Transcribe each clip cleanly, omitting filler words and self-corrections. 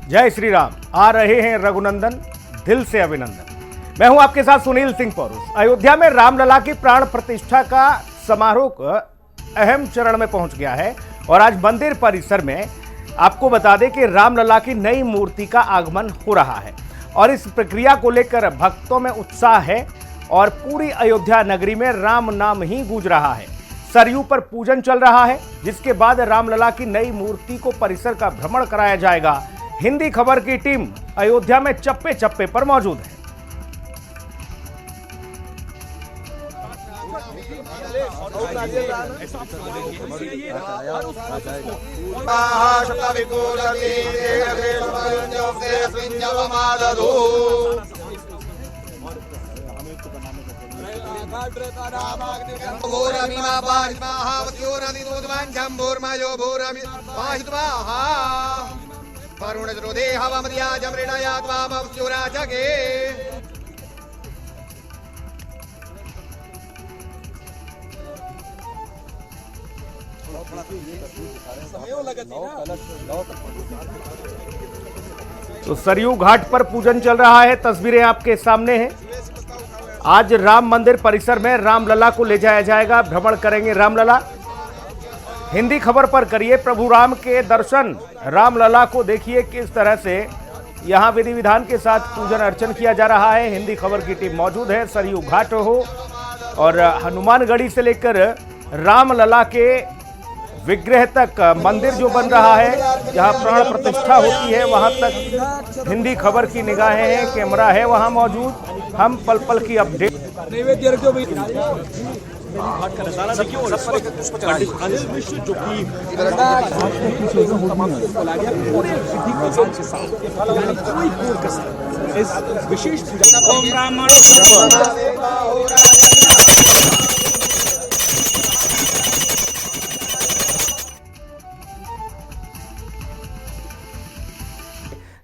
जय श्री राम। आ रहे हैं रघुनंदन, दिल से अभिनंदन। मैं हूं आपके साथ सुनील सिंह पौरुष। अयोध्या में रामलला की प्राण प्रतिष्ठा का समारोह अहम चरण में पहुंच गया है और आज मंदिर परिसर में आपको बता दें कि रामलला की नई मूर्ति का आगमन हो रहा है और इस प्रक्रिया को लेकर भक्तों में उत्साह है और पूरी अयोध्या नगरी में राम नाम ही गूंज रहा है। सरयू पर पूजन चल रहा है, जिसके बाद रामलला की नई मूर्ति को परिसर का भ्रमण कराया जाएगा। हिंदी खबर की टीम अयोध्या में चप्पे चप्पे पर मौजूद है। तो सरयू घाट पर पूजन चल रहा है, तस्वीरें आपके सामने हैं। आज राम मंदिर परिसर में रामलला को ले जाया जाएगा, भ्रमण करेंगे रामलला। हिंदी खबर पर करिए प्रभु राम के दर्शन। रामलला को देखिए किस तरह से यहां विधि विधान के साथ पूजन अर्चन किया जा रहा है। हिंदी खबर की टीम मौजूद है, सरयू घाट हो और हनुमानगढ़ी से लेकर रामलला के विग्रह तक मंदिर जो बन रहा है, जहां प्राण प्रतिष्ठा होती है, वहां तक हिंदी खबर की निगाहें हैं, कैमरा है वहां मौजूद। हम पल पल की अपडेट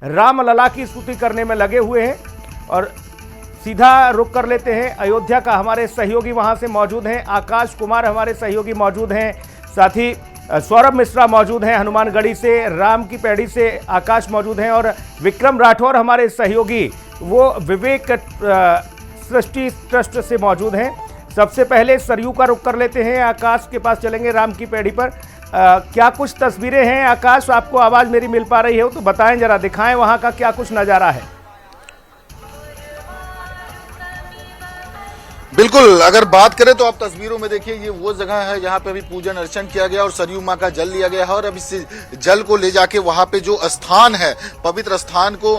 रामलला की स्तुति करने में लगे हुए हैं और सीधा रुक कर लेते हैं। अयोध्या का हमारे सहयोगी वहां से मौजूद हैं, आकाश कुमार हमारे सहयोगी मौजूद हैं, साथ ही सौरभ मिश्रा मौजूद हैं हनुमानगढ़ी से, राम की पैड़ी से आकाश मौजूद हैं और विक्रम राठौर हमारे सहयोगी वो विवेक सृष्टि ट्रस्ट से मौजूद हैं। सबसे पहले सरयू का रुक कर लेते हैं, आकाश के पास चलेंगे राम की पैड़ी पर। क्या कुछ तस्वीरें हैं आकाश, आपको आवाज मेरी मिल पा रही है तो बताएं, जरा दिखाएं वहां का क्या कुछ नजारा है। बिल्कुल, अगर बात करें तो आप तस्वीरों में देखिए, ये वो जगह है जहाँ पे अभी पूजन अर्चन किया गया और सरयू माँ का जल लिया गया है और अब इस जल को ले जाके वहाँ पे जो स्थान है, पवित्र स्थान को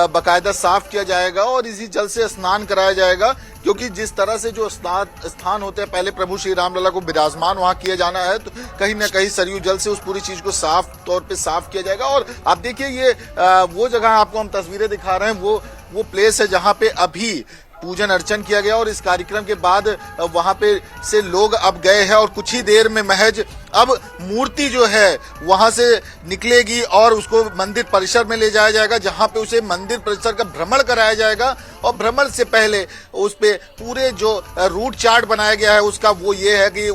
बकायदा साफ किया जाएगा और इसी जल से स्नान कराया जाएगा। क्योंकि जिस तरह से जो स्थान होते हैं, पहले प्रभु श्री रामलला को विराजमान वहाँ किया जाना है, तो कहीं ना कहीं सरयू जल से उस पूरी चीज को साफ तौर पे साफ किया जाएगा। और आप देखिए, ये वो जगह आपको हम तस्वीरें दिखा रहे हैं, वो प्लेस है जहाँ पे अभी पूजन अर्चन किया गया और इस कार्यक्रम के बाद वहां पे से लोग अब गए हैं और कुछ ही देर में महज अब मूर्ति जो है वहां से निकलेगी और उसको मंदिर परिसर में ले जाया जाएगा, जहां पे उसे मंदिर परिसर का भ्रमण कराया जाएगा। और भ्रमण से पहले उस पे पूरे जो रूट चार्ट बनाया गया है उसका वो ये है कि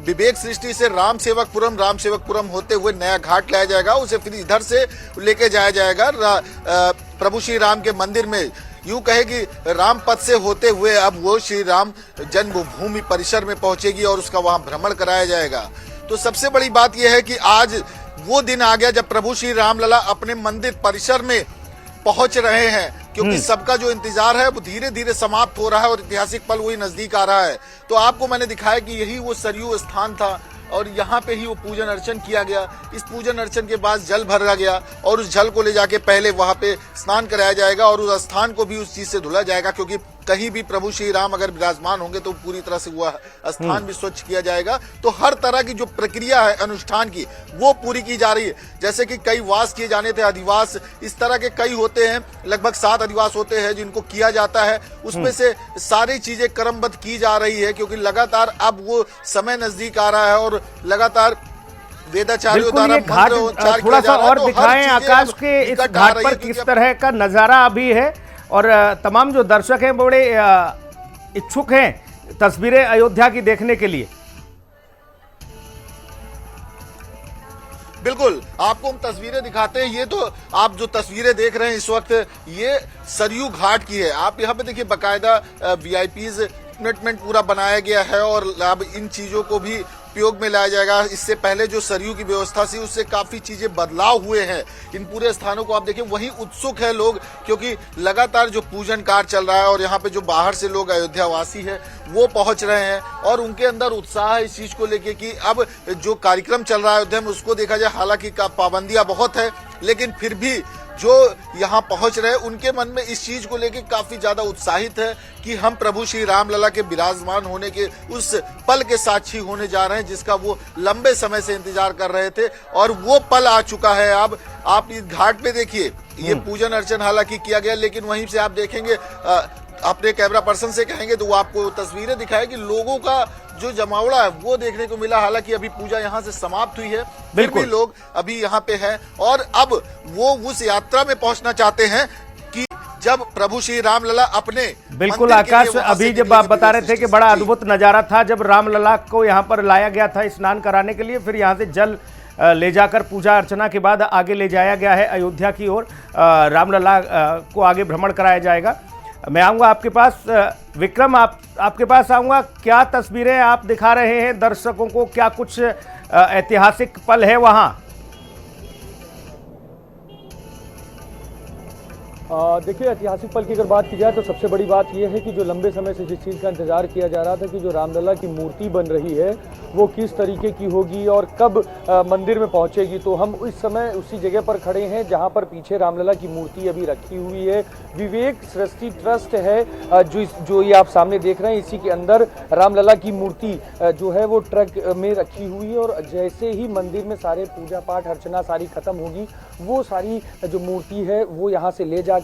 विवेक सृष्टि से राम सेवकपुरम होते हुए नया घाट लाया जाएगा, उसे फिर इधर से लेके जाया जाएगा प्रभु श्री राम के मंदिर में। यूं कहे कि राम पथ से होते हुए अब वो श्री राम जन्मभूमि परिसर में पहुंचेगी और उसका वहां भ्रमण कराया जाएगा। तो सबसे बड़ी बात यह है कि आज वो दिन आ गया जब प्रभु श्री रामलला अपने मंदिर परिसर में पहुंच रहे हैं, क्योंकि सबका जो इंतजार है वो धीरे धीरे समाप्त हो रहा है और ऐतिहासिक पल वही नजदीक आ रहा है। तो आपको मैंने दिखाया कि यही वो सरयू स्थान था और यहाँ पे ही वो पूजन अर्चन किया गया। इस पूजन अर्चन के बाद जल भरा गया और उस जल को ले जाके पहले वहां पे स्नान कराया जाएगा और उस स्थान को भी उस चीज से धुला जाएगा, क्योंकि कहीं भी प्रभु श्री राम अगर विराजमान होंगे तो पूरी तरह से वह स्थान भी स्वच्छ किया जाएगा। तो हर तरह की जो प्रक्रिया है अनुष्ठान की वो पूरी की जा रही है। जैसे कि कई वास किए जाने थे, अधिवास इस तरह के कई होते हैं, लगभग 7 अधिवास होते हैं जिनको किया जाता है। उसमें से सारी चीजें क्रमबद्ध की जा रही है, क्योंकि लगातार अब वो समय नजदीक आ रहा है और लगातार वेदाचार्यों द्वारा घाट थोड़ा सा और दिखाएं आकाश के इस घाट पर किस तरह का नजारा अभी है और तमाम जो दर्शक हैं बड़े इच्छुक हैं तस्वीरें अयोध्या की देखने के लिए। बिल्कुल, आपको हम तस्वीरें दिखाते हैं। ये तो आप जो तस्वीरें देख रहे हैं इस वक्त, ये सरयू घाट की है। आप यहाँ पे देखिए बाकायदा वीआईपीज ट्रीटमेंट पूरा बनाया गया है और अब इन चीजों को भी उपयोग में लाया जाएगा। इससे पहले जो सरयू की व्यवस्था थी उससे काफी चीजें बदलाव हुए हैं। इन पूरे स्थानों को आप देखिए, वहीं उत्सुक है लोग, क्योंकि लगातार जो पूजन कार्य चल रहा है और यहाँ पे जो बाहर से लोग अयोध्या वासी है वो पहुंच रहे हैं और उनके अंदर उत्साह है इस चीज को लेके कि अब जो कार्यक्रम चल रहा है अयोध्या में उसको देखा जाए। हालांकि पाबंदियां बहुत है, लेकिन फिर भी जो यहाँ पहुंच रहे उनके मन में इस चीज को लेके काफी ज्यादा उत्साहित है कि हम प्रभु श्री रामलला के विराजमान होने के उस पल के साक्षी होने जा रहे हैं जिसका वो लंबे समय से इंतजार कर रहे थे और वो पल आ चुका है। अब आप इस घाट पे देखिए, ये पूजन अर्चन हालांकि किया गया, लेकिन वहीं से आप देखेंगे, अपने कैमरा पर्सन से कहेंगे तो वो आपको तस्वीरें दिखाए कि लोगों का जो जमावड़ा है वो देखने को मिला। हालांकि अभी पूजा यहाँ से समाप्त हुई है, फिर भी लोग अभी यहाँ पे हैं और अब वो उस यात्रा में पहुंचना चाहते हैं कि जब प्रभु श्री रामलला अपने बिल्कुल आकाश, अभी जब आप बता रहे थे कि बड़ा अद्भुत नजारा था जब रामलला को यहाँ पर लाया गया था स्नान कराने के लिए, फिर यहाँ से जल ले जाकर पूजा अर्चना के बाद आगे ले जाया गया है अयोध्या की ओर। रामलला को आगे भ्रमण कराया जाएगा। मैं आऊँगा आपके पास, विक्रम आपके पास आऊँगा। क्या तस्वीरें आप दिखा रहे हैं दर्शकों को, क्या कुछ ऐतिहासिक पल है वहाँ? देखिए, ऐतिहासिक पल की अगर बात की जाए तो सबसे बड़ी बात यह है कि जो लंबे समय से जिस चीज़ का इंतजार किया जा रहा था कि जो रामलला की मूर्ति बन रही है वो किस तरीके की होगी और कब मंदिर में पहुंचेगी, तो हम इस समय उसी जगह पर खड़े हैं जहां पर पीछे रामलला की मूर्ति अभी रखी हुई है। विवेक सृष्टि ट्रस्ट है जो ये आप सामने देख रहे हैं, इसी के अंदर रामलला की मूर्ति जो है वो ट्रक में रखी हुई है और जैसे ही मंदिर में सारे पूजा पाठ अर्चना सारी खत्म होगी, वो सारी जो मूर्ति है वो यहाँ से ले जाकर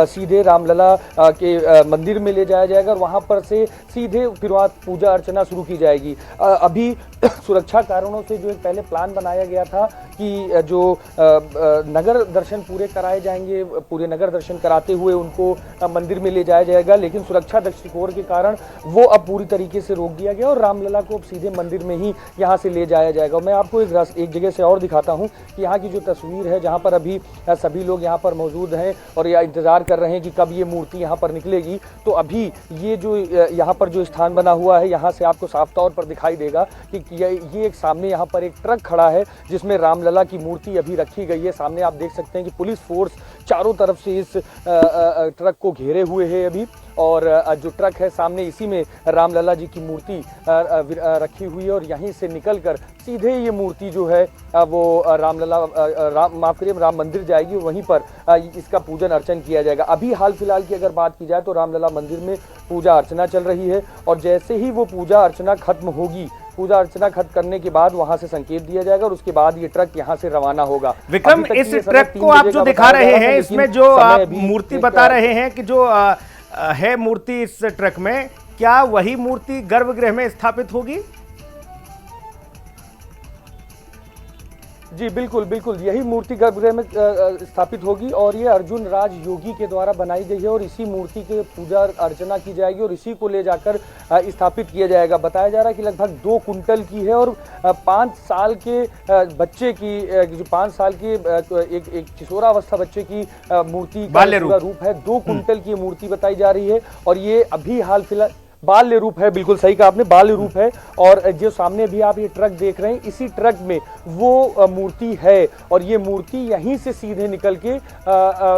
सीधे रामलला के मंदिर में ले जाया जाएगा और वहाँ पर से सीधे फिर पूजा अर्चना शुरू की जाएगी। अभी सुरक्षा कारणों से जो एक पहले प्लान बनाया गया था कि जो नगर दर्शन पूरे कराए जाएंगे, पूरे नगर दर्शन कराते हुए उनको मंदिर में ले जाया जाएगा, लेकिन सुरक्षा दृष्टिकोण के कारण वो अब पूरी तरीके से रोक दिया गया और रामलला को अब सीधे मंदिर में ही यहाँ से ले जाया जाएगा। मैं आपको एक जगह से और दिखाता हूँ कि यहाँ की जो तस्वीर है जहाँ पर अभी सभी लोग यहाँ पर मौजूद हैं और यह इंतजार कर रहे हैं कि कब ये मूर्ति यहाँ पर निकलेगी। तो अभी ये जो यहाँ पर जो स्थान बना हुआ है, यहाँ से आपको साफ तौर पर दिखाई देगा कि ये एक सामने यहाँ पर एक ट्रक खड़ा है जिसमें रामलला की मूर्ति अभी रखी गई है। सामने आप देख सकते हैं कि पुलिस फोर्स चारों तरफ से इस ट्रक को घेरे हुए है अभी, और जो ट्रक है सामने इसी में रामलला जी की मूर्ति रखी हुई है और यहीं से निकलकर सीधे ये मूर्ति जो है वो राम मंदिर जाएगी, वहीं पर इसका पूजन अर्चन किया जाएगा। अभी हाल फिलहाल की अगर बात की जाए तो रामलला मंदिर में पूजा अर्चना चल रही है और जैसे ही वो पूजा अर्चना खत्म होगी, पूजा अर्चना खत्म करने के बाद वहां से संकेत दिया जाएगा और उसके बाद ये ट्रक यहां से रवाना होगा। विक्रम, इस ट्रक को आप जो दिखा रहे हैं इसमें जो आप मूर्ति बता रहे हैं कि जो है मूर्ति इस ट्रक में, क्या वही मूर्ति गर्भगृह में स्थापित होगी? जी बिल्कुल बिल्कुल, यही मूर्ति गर्भगृह में स्थापित होगी और ये अर्जुन राज योगी के द्वारा बनाई गई है और इसी मूर्ति के पूजा अर्चना की जाएगी और इसी को ले जाकर स्थापित किया जाएगा। बताया जा रहा है कि लगभग 2 कुंटल की है और 5 साल के बच्चे की, जो 5 साल के एक किशोरावस्था बच्चे की मूर्ति का रूप है। 2 कुंटल की मूर्ति बताई जा रही है और ये अभी हाल फिलहाल बाल्य रूप है, बिल्कुल सही कहा आपने, बाल्य रूप है। और जो सामने भी आप ये ट्रक देख रहे हैं, इसी ट्रक में वो मूर्ति है और ये मूर्ति यहीं से सीधे निकल के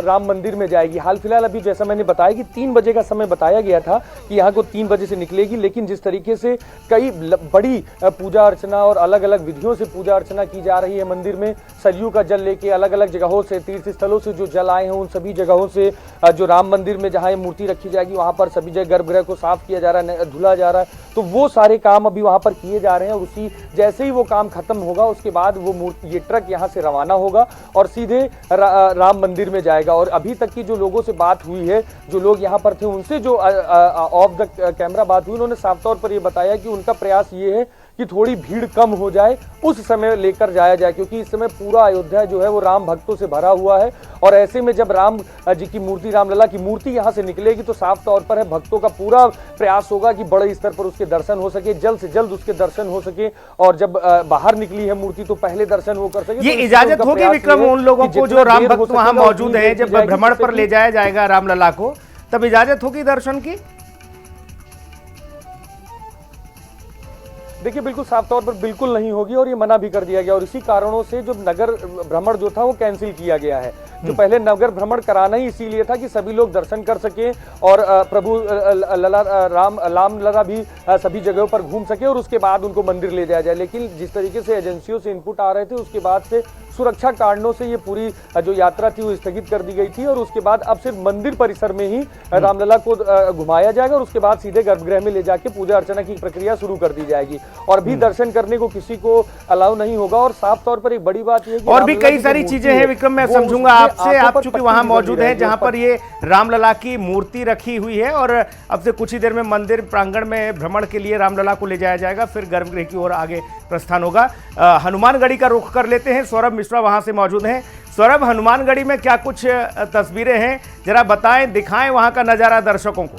राम मंदिर में जाएगी। हाल फिलहाल अभी जैसा मैंने बताया कि 3 बजे का समय बताया गया था कि यहाँ को 3 बजे से निकलेगी, लेकिन जिस तरीके से कई बड़ी पूजा अर्चना और अलग अलग विधियों से पूजा अर्चना की जा रही है मंदिर में, सरयू का जल लेके अलग अलग जगहों से, तीर्थ स्थलों से जो जल आए हैं उन सभी जगहों से जो राम मंदिर में जहाँ ये मूर्ति रखी जाएगी वहाँ पर सभी जगह गर्भगृह को साफ किया जा रहा है, धुला जा रहा है, तो वो सारे काम अभी वहां पर किए जा रहे हैं और उसी जैसे ही वो काम खत्म होगा उसके बाद वो मूर्ति, ये ट्रक यहां से रवाना होगा और सीधे राम मंदिर में जाएगा। और अभी तक की जो लोगों से बात हुई है, जो लोग यहां पर थे उनसे जो ऑफ द कैमरा बात हुई, उन्होंने साफ तौर पर ये बताया कि उनका प्रयास ये है कि थोड़ी भीड़ कम हो जाए, उस समय लेकर जाया जाए, क्योंकि इस समय पूरा अयोध्या जो है वो राम भक्तों से भरा हुआ है। और ऐसे में जब राम जी की मूर्ति, रामलला की मूर्ति यहाँ से निकलेगी तो साफ तौर पर है भक्तों का पूरा प्रयास होगा कि बड़े स्तर पर उसके दर्शन हो सके, जल्द से जल्द उसके दर्शन हो सके, और जब बाहर निकली है मूर्ति तो पहले दर्शन वो कर सके। ये इजाजत होगी विक्रम उन लोगों को जो राम भक्त वहां मौजूद है, जब भ्रमण पर ले जाया जाएगा रामलला को, तब इजाजत होगी दर्शन की? देखिए बिल्कुल साफ तौर पर बिल्कुल नहीं होगी, और ये मना भी कर दिया गया, और इसी कारणों से जो नगर भ्रमण जो था वो कैंसिल किया गया है। जो पहले नगर भ्रमण कराना ही इसीलिए था कि सभी लोग दर्शन कर सके और प्रभु रामलला भी सभी जगहों पर घूम सके और उसके बाद उनको मंदिर ले जाया जाए। लेकिन जिस तरीके से एजेंसियों से इनपुट आ रहे थे, उसके बाद से सुरक्षा कारणों से ये पूरी जो यात्रा थी वो स्थगित कर दी गई थी, और उसके बाद अब सिर्फ मंदिर परिसर में ही रामलला को घुमाया जाएगा, और उसके बाद सीधे गर्भगृह में ले जाके पूजा अर्चना की प्रक्रिया शुरू कर दी जाएगी, और भी दर्शन करने को किसी को अलाउ नहीं होगा। और साफ तौर पर एक बड़ी बात यह है कि और भी कई सारी चीजें हैं विक्रम, मैं समझूंगा आपसे, आप चूंकि वहां मौजूद हैं जहां पर ये रामलला की मूर्ति रखी हुई है, और अब से कुछ ही देर में मंदिर प्रांगण में भ्रमण के लिए रामलला को ले जाया जाएगा, फिर गर्भगृह की ओर आगे प्रस्थान होगा। हनुमानगढ़ी का रुख कर लेते हैं, सौरभ मिश्रा वहां से मौजूद हैं। सौरभ, हनुमानगढ़ी में क्या कुछ तस्वीरें हैं, जरा बताएं, दिखाएं वहां का नजारा दर्शकों को।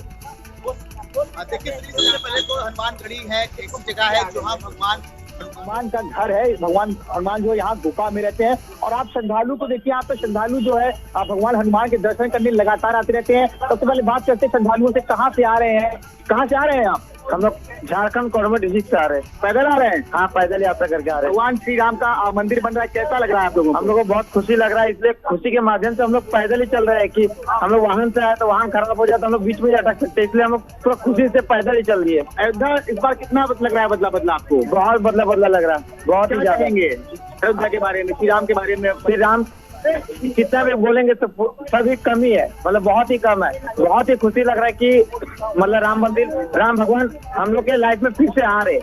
देखिए, सबसे पहले तो हनुमानगढ़ी है, एक जगह है जहाँ हनुमान का घर है। भगवान हनुमान जो है यहाँ गुफा में रहते हैं, और आप श्रद्धालु को देखिए, यहाँ पे श्रद्धालु जो है भगवान हनुमान के दर्शन करने लगातार आते रहते हैं। सबसे पहले बात करते हैं श्रद्धालुओं से, कहाँ से आ रहे हैं, कहाँ से आ रहे हैं आप? हम लोग झारखंड कोरबा डिस्ट्रिक्ट से आ रहे हैं। पैदल आ रहे हैं? हाँ, पैदल यात्रा करके आ रहे हैं। भगवान श्री राम का मंदिर बन रहा है, कैसा लग रहा है आप लोगों को? हम लोग को बहुत खुशी लग रहा है, इसलिए खुशी के माध्यम से हम लोग पैदल ही चल रहे हैं कि हम लोग वाहन से आए तो वाहन खराब हो जाए तो हम लोग बीच में अटक सकते हैं, इसलिए हम लोग पूरा खुशी से पैदल ही चल रही है। अयोध्या इस बार कितना लग रहा है बदला आपको? बहुत बदला लग रहा है, बहुत ही ज्यादा। अयोध्या के बारे में, श्री राम के बारे में, श्री राम कितना भी बोलेंगे तो सभी कम ही है, मतलब बहुत ही कम है। बहुत ही खुशी लग रहा है कि मतलब राम मंदिर, राम भगवान हम लोग के लाइफ में फिर से आ रहे।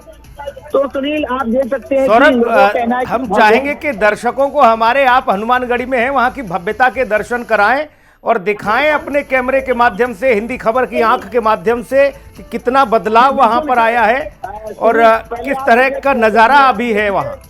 तो सुनील, आप देख सकते हैं सौरभ, हम चाहेंगे कि दर्शकों को हमारे, आप हनुमानगढ़ी में हैं, वहां की भव्यता के दर्शन कराएं और दिखाएं अपने कैमरे के माध्यम से, हिंदी खबर की आंख के माध्यम से, कि कितना बदलाव वहां पर आया है और किस तरह का नजारा अभी है वहां।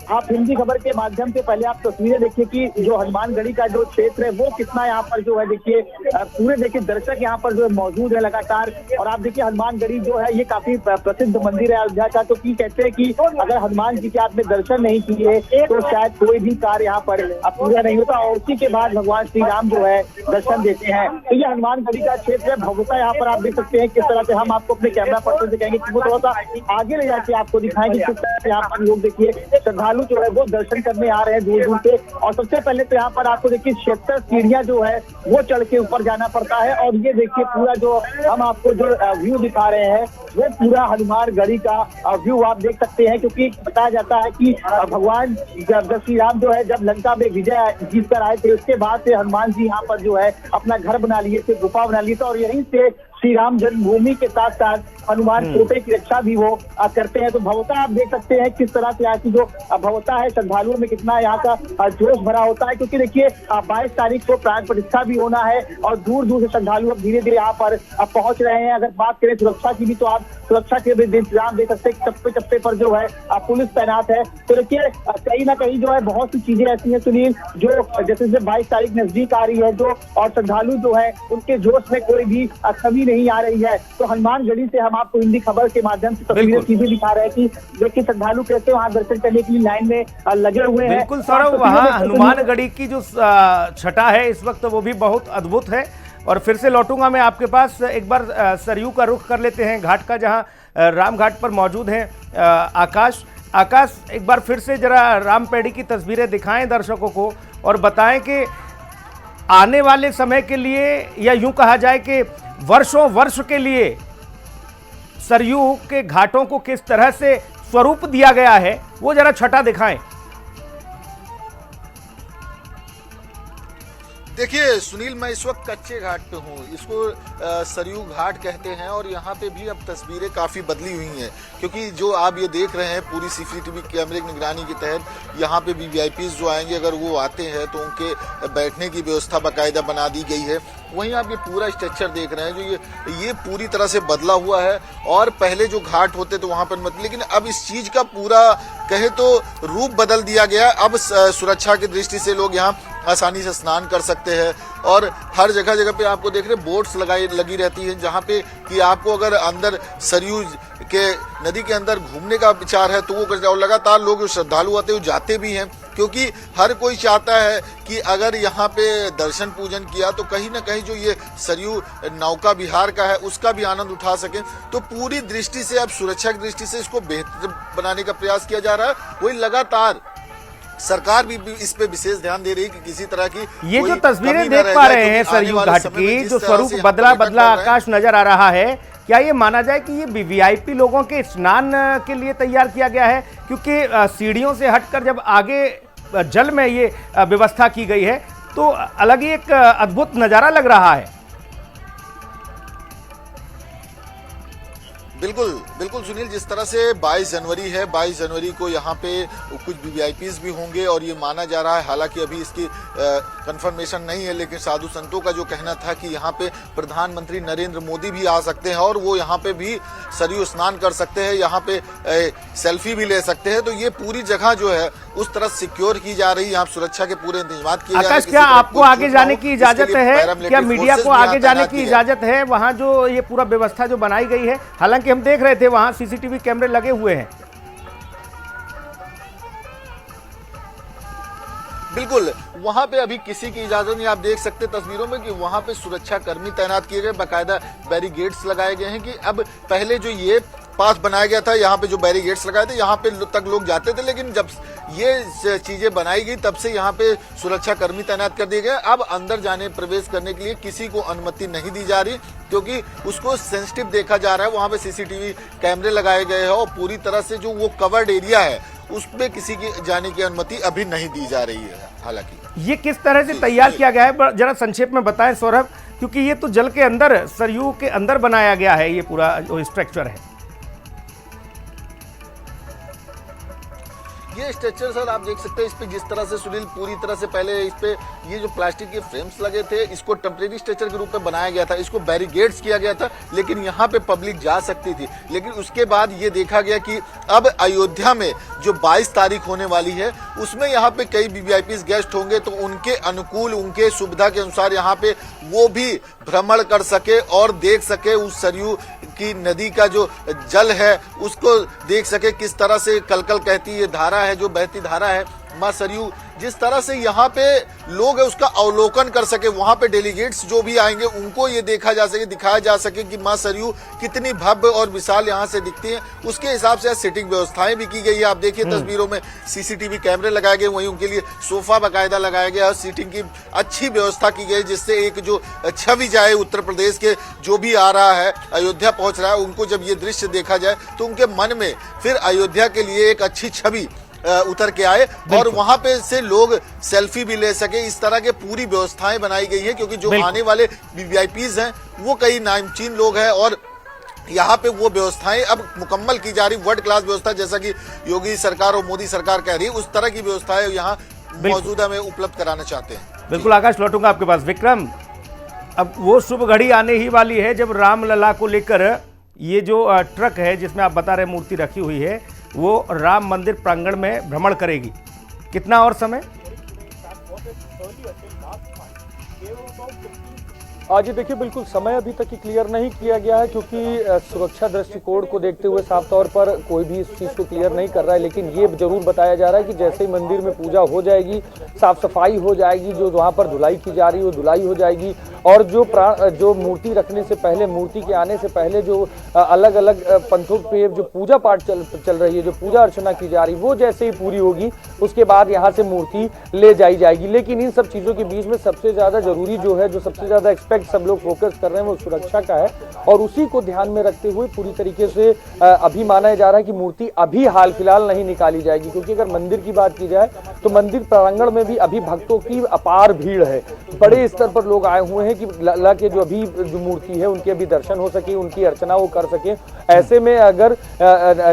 आप हिंदी खबर के माध्यम से पहले आप तस्वीरें देखिए कि जो हनुमानगढ़ी का जो क्षेत्र है वो कितना यहाँ पर जो है, देखिए पूरे देखिए दर्शक यहाँ पर जो है मौजूद है लगातार। और आप देखिए हनुमानगढ़ी जो है ये काफी प्रसिद्ध मंदिर है अयोध्या का, तो कहते हैं कि अगर हनुमान जी के आपने दर्शन नहीं किए तो शायद कोई भी कार्य यहाँ पर पूरा नहीं होता, और उसी के बाद भगवान श्री राम जो है दर्शन देते हैं। तो ये हनुमानगढ़ी का क्षेत्र है, भव्यता यहाँ पर आप देख सकते हैं किस तरह से। हम आपको अपने कैमरा पर्सन से कहेंगे कि वो थोड़ा सा आगे ले जाके आपको दिखाएंगे किस तरह से यहाँ पर लोग देखिए श्रद्धालु जो है वो दर्शन करने आ रहे हैं दूर दूर से। और सबसे पहले तो यहाँ पर आपको देखिए 76 सीढ़ियां जो है वो चढ़ के ऊपर जाना पड़ता है, और ये देखिए पूरा जो हम आपको जो व्यू दिखा रहे हैं वो पूरा हनुमानगढ़ी का व्यू आप देख सकते हैं, क्योंकि बताया जाता है कि भगवान जब श्री राम जो है जब लंका में विजय जीत कर आए थे, उसके बाद से हनुमान जी यहाँ पर जो है अपना घर बना लिए थे, गुफा बना लिए थे, और यहीं से श्री राम जन्मभूमि के साथ साथ हनुमान कोटे की रक्षा भी वो करते हैं। तो भव्यता आप देख सकते हैं किस तरह से यहाँ की जो भव्यता है, श्रद्धालुओं में कितना यहाँ का जोश भरा होता है, क्योंकि देखिए 22 तारीख को प्राण प्रतिष्ठा भी होना है, और दूर दूर से श्रद्धालु अब धीरे धीरे यहाँ पर पहुंच रहे हैं। अगर बात करें सुरक्षा की भी, तो आप सुरक्षा के भी इंतजाम देख सकते हैं, चप्पे चप्पे पर जो है पुलिस तैनात है। तो देखिए कहीं ना कहीं जो है बहुत सी चीजें ऐसी हैं सुनील, जो जैसे 22 तारीख नजदीक आ रही है, जो और श्रद्धालु जो है उनके जोश में कोई भी कमी नहीं आ रही है। तो हनुमानगढ़ी से हम आपको हिंदी खबर के माध्यम से तस्वीरें सीधे दिखा रहे हैं कि देखिए श्रद्धालु कैसे वहाँ दर्शन करने के लिए लाइन में लगे हुए हैं। बिल्कुल सौरभ, वहाँ हनुमानगढ़ी की जो छटा है इस वक्त वो भी बहुत अद्भुत है। और फिर से लौटूंगा मैं आपके पास, एक बार सरयू का रुख कर लेते हैं, घाट का, जहाँ राम घाट पर मौजूद हैं आकाश। एक बार फिर से जरा रामपेड़ी की तस्वीरें दिखाएं दर्शकों को और बताएं कि आने वाले समय के लिए, या यूं कहा जाए कि वर्षों वर्ष के लिए सरयू के घाटों को किस तरह से स्वरूप दिया गया है, वो जरा छटा दिखाएं। देखिए सुनील, मैं इस वक्त कच्चे घाट पे हूँ। इसको सरयू घाट कहते हैं और यहाँ पे भी अब तस्वीरें काफी बदली हुई हैं, क्योंकि जो आप ये देख रहे हैं पूरी सीसीटीवी कैमरे की निगरानी के तहत यहाँ पे वीवीआईपीज जो आएंगे, अगर वो आते हैं तो उनके बैठने की व्यवस्था बाकायदा बना दी गई है। वहीं आप ये पूरा स्ट्रक्चर देख रहे हैं जो ये पूरी तरह से बदला हुआ है। और पहले जो घाट होते तो वहां पर मत, लेकिन अब इस चीज का पूरा कहे तो रूप बदल दिया गया। अब सुरक्षा की दृष्टि से लोग यहाँ आसानी से स्नान कर सकते हैं और हर जगह जगह पे आपको देख रहे बोट्स लगी रहती हैं, जहाँ पे कि आपको अगर अंदर सरयू के नदी के अंदर घूमने का विचार है तो वो लगातार लोग जो श्रद्धालु आते हैं वो जाते भी हैं, क्योंकि हर कोई चाहता है कि अगर यहाँ पे दर्शन पूजन किया तो कहीं ना कहीं जो ये सरयू नौका विहार का है उसका भी आनंद उठा सके। तो पूरी दृष्टि से अब सुरक्षा की दृष्टि से इसको बेहतर बनाने का प्रयास किया जा रहा है। वही लगातार सरकार भी इस पे विशेष ध्यान दे रही है कि किसी तरह की ये जो तस्वीरें देख पा रहे हैं सरयू घाट की, जो स्वरूप बदला आकाश नजर आ रहा है, क्या ये माना जाए कि ये वीवीआईपी लोगों के स्नान के लिए तैयार किया गया है? क्योंकि सीढ़ियों से हटकर जब आगे जल में ये व्यवस्था की गई है तो अलग ही एक अद्भुत नजारा लग रहा है। बिल्कुल बिल्कुल सुनील, जिस तरह से 22 जनवरी है, 22 जनवरी को यहाँ पे कुछ वीवीआईपीज भी होंगे और ये माना जा रहा है, हालांकि अभी इसकी कंफर्मेशन नहीं है, लेकिन साधु संतों का जो कहना था कि यहाँ पे प्रधानमंत्री नरेंद्र मोदी भी आ सकते हैं और वो यहाँ पे भी सरयू स्नान कर सकते हैं, यहाँ पे सेल्फी भी ले सकते हैं। तो ये पूरी जगह जो है उस तरह सिक्योर की जा रही है, यहाँ सुरक्षा के पूरे इंतजाम किए जा रहे हैं। आकाश, क्या आपको आगे जाने की इजाजत है? क्या मीडिया को आगे जाने की इजाजत है वहाँ जो ये पूरा व्यवस्था जो बनाई गई है? हालांकि हम देख रहे थे वहां सीसीटीवी कैमरे लगे हुए हैं। बिल्कुल, वहां पे अभी किसी की इजाजत नहीं। आप देख सकते तस्वीरों में कि वहां पे सुरक्षा कर्मी तैनात किए गए, बाकायदा बैरिकेड्स लगाए गए हैं कि अब पहले जो ये पास बनाया गया था, यहाँ पे जो बैरिकेड्स लगाए थे यहाँ पे तक लोग जाते थे, लेकिन जब ये चीजें बनाई गई तब से यहाँ पे सुरक्षा कर्मी तैनात कर दिए गए। अब अंदर जाने प्रवेश करने के लिए किसी को अनुमति नहीं दी जा रही, क्योंकि उसको सेंसिटिव देखा जा रहा है। वहां पे सीसीटीवी कैमरे लगाए गए हैं और पूरी तरह से जो वो कवर्ड एरिया है उसमें किसी की जाने की अनुमति अभी नहीं दी जा रही है। हालांकि ये किस तरह से तैयार किया गया है, जरा संक्षेप में बताएं सौरभ, क्योंकि ये तो जल के अंदर, सरयू के अंदर बनाया गया है ये पूरा जो स्ट्रक्चर है। ये स्ट्रक्चर सर आप देख सकते हैं, इस पे जिस तरह से सुनील पूरी तरह से पहले इस पे ये जो प्लास्टिक के फ्रेम्स लगे थे इसको टेम्परेरी स्ट्रक्चर के रूप में बनाया गया था, इसको बैरिकेड्स किया गया था, लेकिन यहाँ पे पब्लिक जा सकती थी। लेकिन उसके बाद ये देखा गया कि अब अयोध्या में जो 22 तारीख होने वाली है उसमें यहाँ पे कई वीवीआईपी गेस्ट होंगे, तो उनके अनुकूल, उनके सुविधा के अनुसार यहाँ पे वो भी भ्रमण कर सके और देख सके उस सरयू की नदी का जो जल है उसको देख सके, किस तरह से कलकल कहती ये धारा है, जो बहती धारा है मां सरयू, जिस तरह से यहाँ पे लोग उसका अवलोकन कर सके। वहां पे डेलीगेट्स जो भी आएंगे उनको ये देखा जा सके, दिखाया जा सके कि मां सरयू कितनी भव्य और विशाल यहाँ से दिखती है। उसके हिसाब से सिटिंग व्यवस्थाएं भी की गई है। आप देखिए तस्वीरों में सीसीटीवी कैमरे लगाए गए, वहीं उनके लिए सोफा बाकायदा लगाया गया और सीटिंग की अच्छी व्यवस्था की गई, जिससे एक जो छवि जाए उत्तर प्रदेश के जो भी आ रहा है, अयोध्या पहुंच रहा है, उनको जब ये दृश्य देखा जाए तो उनके मन में फिर अयोध्या के लिए एक अच्छी छवि उतर के आए और वहां पे से लोग सेल्फी भी ले सके। इस तरह के पूरी व्यवस्थाएं बनाई गई है, क्योंकि जो आने वाले वीवीआईपीज हैं वो कई नामचीन लोग हैं और यहाँ पे वो व्यवस्थाएं अब मुकम्मल की जा रही, वर्ल्ड क्लास व्यवस्था, जैसा कि योगी सरकार और मोदी सरकार कह रही है, उस तरह की व्यवस्थाएं यहाँ मौजूदा में उपलब्ध कराना चाहते हैं। बिल्कुल आकाश, लौटूंगा आपके पास। विक्रम, अब वो शुभ घड़ी आने ही वाली है जब रामलला को लेकर ये जो ट्रक है जिसमें आप बता रहे मूर्ति रखी हुई है वो राम मंदिर प्रांगण में भ्रमण करेगी। कितना और समय? आज देखिए, बिल्कुल समय अभी तक ही क्लियर नहीं किया गया है, क्योंकि सुरक्षा दृष्टिकोण को देखते हुए साफ तौर पर कोई भी इस चीज़ को क्लियर नहीं कर रहा है। लेकिन ये जरूर बताया जा रहा है कि जैसे ही मंदिर में पूजा हो जाएगी, साफ सफाई हो जाएगी, जो वहाँ पर धुलाई की जा रही है वो धुलाई हो जाएगी और जो मूर्ति रखने से पहले, मूर्ति के आने से पहले जो अलग अलग पंथों पे जो पूजा पाठ चल रही है, जो पूजा अर्चना की जा रही है, वो जैसे ही पूरी होगी उसके बाद यहाँ से मूर्ति ले जाई जाएगी। लेकिन इन सब चीज़ों के बीच में सबसे ज़्यादा जरूरी जो है, जो सबसे ज़्यादा एक्सपेक्ट सब लोग फोकस कर रहे हैं, वो सुरक्षा का है। और उसी को ध्यान में रखते हुए पूरी तरीके से अभी माना जा रहा है कि मूर्ति अभी हाल फिलहाल नहीं निकाली जाएगी, क्योंकि अगर मंदिर की बात की जाए तो मंदिर प्रांगण में भी अभी भक्तों की अपार भीड़ है। बड़े स्तर पर लोग आए हुए हैं कि लला के जो अभी जो मूर्ति है उनके अभी दर्शन हो सके, उनकी अर्चना वो कर सके। ऐसे में अगर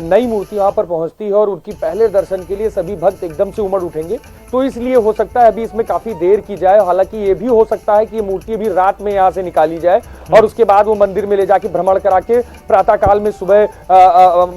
नई मूर्ति वहां पर पहुंचती है और उनकी पहले दर्शन के लिए सभी भक्त एकदम से उमड़ उठेंगे, तो इसलिए हो सकता है अभी इसमें काफी देर की जाए। हालांकि ये भी हो सकता है कि ये मूर्ति अभी रात में यहाँ से निकाली जाए और उसके बाद वो मंदिर में ले जाके भ्रमण करा के प्रातः काल में सुबह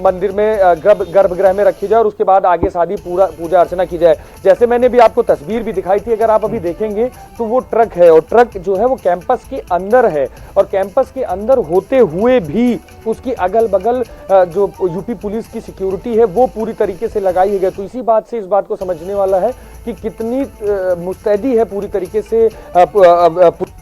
मंदिर में गर्भगृह में रखी जाए और उसके बाद आगे शादी पूजा अर्चना की जाए। जैसे मैंने भी आपको तस्वीर भी दिखाई थी, अगर आप अभी देखेंगे तो वो ट्रक है और ट्रक जो है वो कैंपस के अंदर है और कैंपस के अंदर होते हुए भी उसकी अगल बगल जो यूपी पुलिस की सिक्योरिटी है वो पूरी तरीके से लगाई है। तो इसी बात से इस बात को समझने वाला है कि कितनी मुस्तैदी है पूरी तरीके से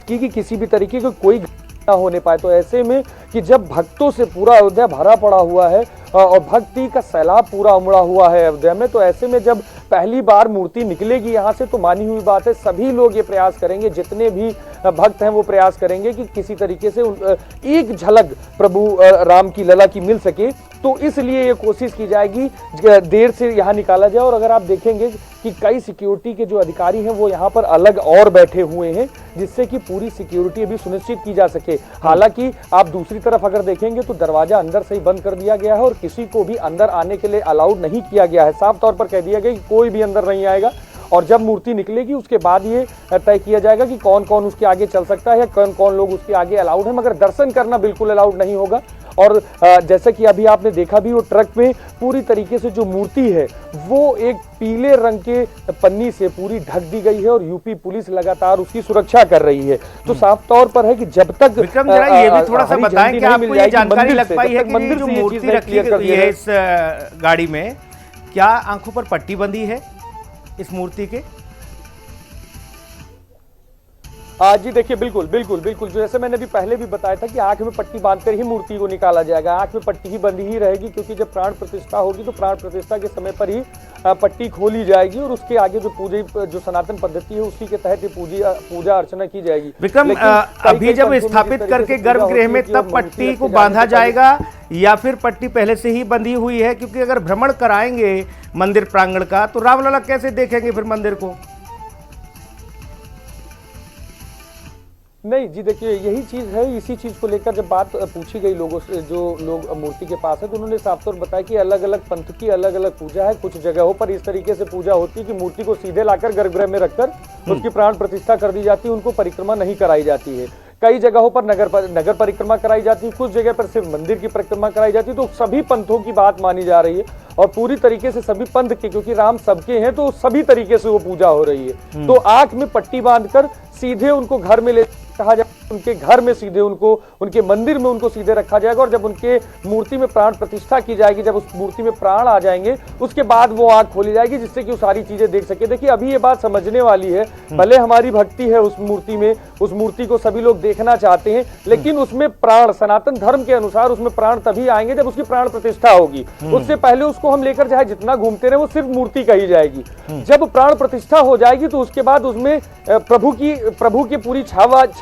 कि किसी भी तरीके का कोई ना होने पाए। तो ऐसे में कि जब भक्तों से पूरा अयोध्या भरा पड़ा हुआ है और भक्ति का सैलाब पूरा उमड़ा हुआ है अयोध्या में, तो ऐसे में जब पहली बार मूर्ति निकलेगी यहाँ से तो मानी हुई बात है सभी लोग ये प्रयास करेंगे, जितने भी भक्त हैं वो प्रयास करेंगे कि किसी तरीके से एक झलक प्रभु राम की लला की मिल सके। तो इसलिए ये कोशिश की जाएगी देर से यहाँ निकाला जाए। और अगर आप देखेंगे कि कई सिक्योरिटी के जो अधिकारी हैं वो यहाँ पर अलग और बैठे हुए हैं, जिससे कि पूरी सिक्योरिटी अभी सुनिश्चित की जा सके। हालांकि आप दूसरी तरफ अगर देखेंगे तो दरवाजा अंदर से ही बंद कर दिया गया है और किसी को भी अंदर आने के लिए अलाउड नहीं किया गया है। साफ तौर पर कह दिया गया कि कोई भी अंदर नहीं आएगा और जब मूर्ति निकलेगी उसके बाद ये तय किया जाएगा कि कौन कौन उसके आगे चल सकता है या कौन कौन लोग उसके आगे अलाउड है, मगर दर्शन करना बिल्कुल अलाउड नहीं होगा। और जैसे कि अभी आपने देखा भी, वो ट्रक में पूरी तरीके से जो मूर्ति है वो एक पीले रंग के पन्नी से पूरी ढक दी गई है और यूपी पुलिस लगातार उसकी सुरक्षा कर रही है। तो साफ तौर पर है कि जब तक विक्रम जरा ये भी थोड़ा सा बताएं कि आपको ये जानकारी लग पाई है कि जो मूर्ति रखी गई है इस गाड़ी में, क्या आंखों पर पट्टी बंधी है इस मूर्ति के? जी देखिए, बिल्कुल बिल्कुल बिल्कुल जैसे मैंने भी पहले भी बताया था कि आंख में पट्टी बांधकर ही मूर्ति को निकाला जाएगा। आंख में पट्टी ही बंधी ही रहेगी, क्योंकि जब प्राण प्रतिष्ठा होगी तो प्राण प्रतिष्ठा के समय पर ही पट्टी खोली जाएगी और उसके आगे जो सनातन पद्धति है उसी के तहत पूजा अर्चना की जाएगी। विक्रम, अभी जब स्थापित करके गर्भगृह में तब पट्टी को बांधा जाएगा या फिर पट्टी पहले से ही बंधी हुई है? क्योंकि अगर भ्रमण कराएंगे मंदिर प्रांगण का तो रामलला कैसे देखेंगे फिर मंदिर को? नहीं जी, देखिए यही चीज़ है। इसी चीज़ को लेकर जब बात पूछी गई लोगों से, जो लोग मूर्ति के पास है, तो उन्होंने साफ तौर बताया कि अलग अलग पंथ की अलग अलग पूजा है। कुछ जगहों पर इस तरीके से पूजा होती है कि मूर्ति को सीधे लाकर गर्भगृह में रखकर उसकी प्राण प्रतिष्ठा कर दी जाती है, उनको परिक्रमा नहीं कराई जाती है। कई जगहों पर नगर परिक्रमा कराई जाती है, कुछ जगह पर सिर्फ मंदिर की परिक्रमा कराई जाती है। तो सभी पंथों की बात मानी जा रही है और पूरी तरीके से सभी पंथ के, क्योंकि राम सबके हैं, तो सभी तरीके से वो पूजा हो रही है। तो आंख में पट्टी बांधकर सीधे उनको घर में ले कहा जाए, उनके घर में सीधे उनको, उनके मंदिर में उनको सीधे रखा जाएगा और जब उनके मूर्ति में प्राण प्रतिष्ठा की जाएगी, जब उस मूर्ति में प्राण आ जाएंगे उसके बाद वो आंख खोली जाएगी, जिससे कि वो सारी चीजें देख सके। देखिए अभी ये बात समझने वाली है, भले हमारी भक्ति है उस मूर्ति में, उस मूर्ति को सभी लोग देखना चाहते हैं, लेकिन उसमें प्राण सनातन धर्म के अनुसार उसमें प्राण तभी आएंगे जब उसकी प्राण प्रतिष्ठा होगी। उससे पहले उसको हम लेकर चाहे जितना घूमते रहे वो सिर्फ मूर्ति कही जाएगी। जब प्राण प्रतिष्ठा हो जाएगी तो उसके बाद उसमें प्रभु की पूरी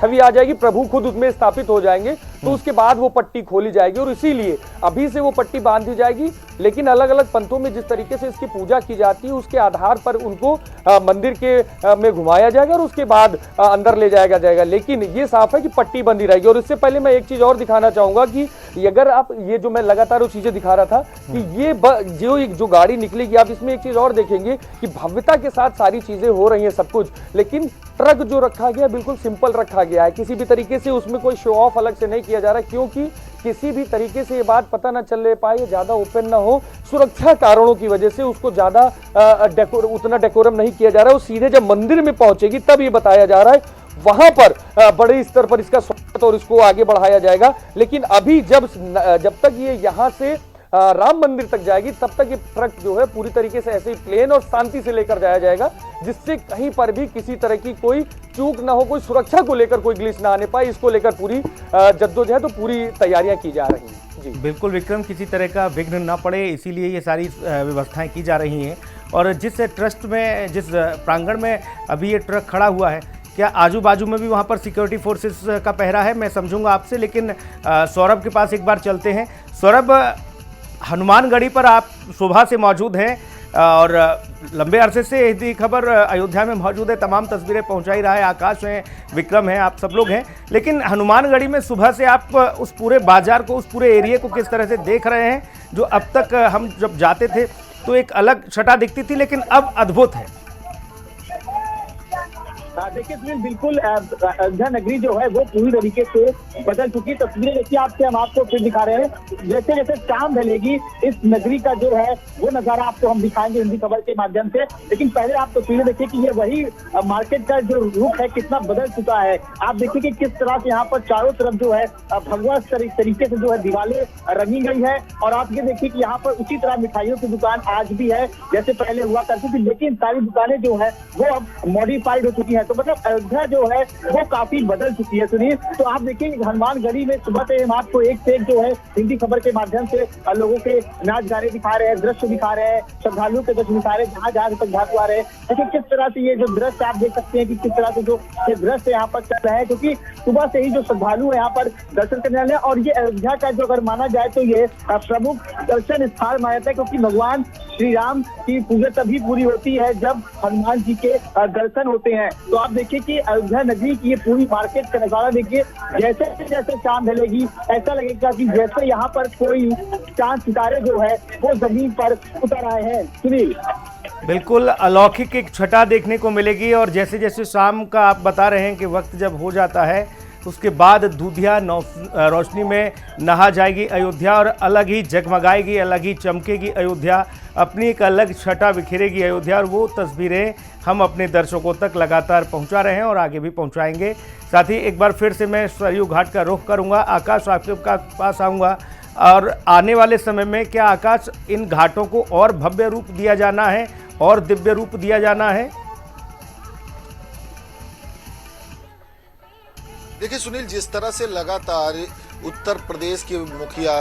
छवि आ जाएगी, प्रभु खुद उसमें स्थापित हो जाएंगे। तो उसके बाद वो पट्टी खोली जाएगी और इसीलिए अभी से वो पट्टी बांधी जाएगी। लेकिन अलग अलग पंथों में जिस तरीके से इसकी पूजा की जाती है उसके आधार पर उनको मंदिर के में घुमाया जाएगा और उसके बाद अंदर ले जाएगा। लेकिन ये साफ है कि पट्टी बंधी रहेगी। और इससे पहले मैं एक चीज और दिखाना चाहूंगा कि अगर आप ये जो मैं लगातार वो चीजें दिखा रहा था कि ये जो गाड़ी निकलेगी, आप इसमें एक चीज और देखेंगे कि भव्यता के साथ सारी चीजें हो रही है सब कुछ, लेकिन ट्रक जो रखा गया बिल्कुल सिंपल रखा गया है। किसी भी तरीके से उसमें कोई शो ऑफ अलग से नहीं किया जा रहा, क्योंकि किसी भी तरीके से ये बात पता ना चल पाए, ज्यादा ओपन ना हो, सुरक्षा कारणों की वजह से उसको ज्यादा उतना डेकोरम नहीं किया जा रहा है। वो सीधे जब मंदिर में पहुंचेगी तब ये बताया जा रहा है, वहां पर बड़े स्तर पर इसका स्वागत और इसको आगे बढ़ाया जाएगा। लेकिन अभी जब तक ये यहाँ से राम मंदिर तक जाएगी तब तक ये ट्रक जो है पूरी तरीके से ऐसे ही प्लेन और शांति से लेकर जाया जाएगा, जिससे कहीं पर भी किसी तरह की कोई चूक ना हो, कोई सुरक्षा को लेकर कोई ग्लिच ना आने पाए। इसको लेकर पूरी जद्दोजहद तो पूरी तैयारियां की जा रही हैं। जी बिल्कुल विक्रम, किसी तरह का विघ्न ना पड़े इसीलिए ये सारी व्यवस्थाएं की जा रही हैं। और जिस ट्रस्ट में, जिस प्रांगण में अभी ये ट्रक खड़ा हुआ है, क्या आजू बाजू में भी वहाँ पर सिक्योरिटी फोर्सेस का पहरा है? मैं समझूंगा आपसे, लेकिन सौरभ के पास एक बार चलते हैं। सौरभ, हनुमानगढ़ी पर आप सुबह से मौजूद हैं और लंबे अरसे से हिंदी खबर अयोध्या में मौजूद है, तमाम तस्वीरें पहुंचा ही रहा है। आकाश हैं, विक्रम हैं, आप सब लोग हैं, लेकिन हनुमानगढ़ी में सुबह से आप उस पूरे बाजार को, उस पूरे एरिया को किस तरह से देख रहे हैं? जो अब तक हम जब जाते थे तो एक अलग छटा दिखती थी, लेकिन अब अद्भुत है। देखिए सुनील, बिल्कुल अयोध्या नगरी जो है वो पूरी तरीके से बदल चुकी। तस्वीरें देखिए आपसे, हम आपको फिर दिखा रहे हैं। जैसे जैसे शाम ढलेगी इस नगरी का जो है वो नजारा आपको हम दिखाएंगे हिंदी खबर के माध्यम से, लेकिन पहले आप तस्वीरें देखिए कि ये वही मार्केट का जो रुख है कितना बदल चुका है। आप देखिए कि किस तरह से यहाँ पर चारों तरफ जो है भगवा तरीके से जो है दीवारें रंगी गई है, और आप ये देखिए कि यहाँ पर उसी तरह मिठाइयों की दुकान आज भी है जैसे पहले हुआ करती थी, लेकिन सारी दुकानें जो है वो अब मॉडिफाइड हो चुकी है। तो मतलब अयोध्या जो है वो काफी बदल चुकी है सुनील। तो आप देखिए हनुमानगढ़ी में सुबह से हम आपको एक से एक जो है हिंदी खबर के माध्यम से लोगों के नाच गाने दिखा रहे हैं, दृश्य दिखा रहे हैं, श्रद्धालुओं के दृश्य दिखा रहे हैं, जहाँ तक झांकू आ रहे हैं। देखिए किस तरह से ये जो दृश्य आप देख सकते हैं कि किस तरह से जो ये दृश्य यहाँ पर चल रहा है, क्योंकि सुबह से ही जो श्रद्धालु है यहाँ पर दर्शन करने वाले हैं। और ये अयोध्या का जो अगर माना जाए तो ये प्रमुख दर्शन स्थान माना जाता है, क्योंकि भगवान श्री राम की पूजा तभी पूरी होती है जब हनुमान जी के दर्शन होते हैं। तो आप देखिए कि अयोध्या नगरी की ये पूरी मार्केट का नजारा देखिए, जैसे जैसे चांद ढलेगी ऐसा लगेगा कि जैसे यहाँ पर कोई चांद सितारे जो है वो जमीन पर उतर आए हैं। सुनील, बिल्कुल अलौकिक एक छटा देखने को मिलेगी। और जैसे जैसे शाम का आप बता रहे हैं कि वक्त जब हो जाता है उसके बाद दूधिया रोशनी में नहा जाएगी अयोध्या, और अलग ही जगमगाएगी, अलग ही चमकेगी अयोध्या, अपनी एक अलग छटा बिखेरेगी अयोध्या। और वो तस्वीरें हम अपने दर्शकों तक लगातार पहुंचा रहे हैं और आगे भी पहुंचाएंगे। साथ ही एक बार फिर से मैं सरयू घाट का रुख करूंगा। आकाश, आपके पास आऊँगा, और आने वाले समय में क्या आकाश इन घाटों को और भव्य रूप दिया जाना है और दिव्य रूप दिया जाना है? देखिए सुनील, जिस तरह से लगातार उत्तर प्रदेश के मुखिया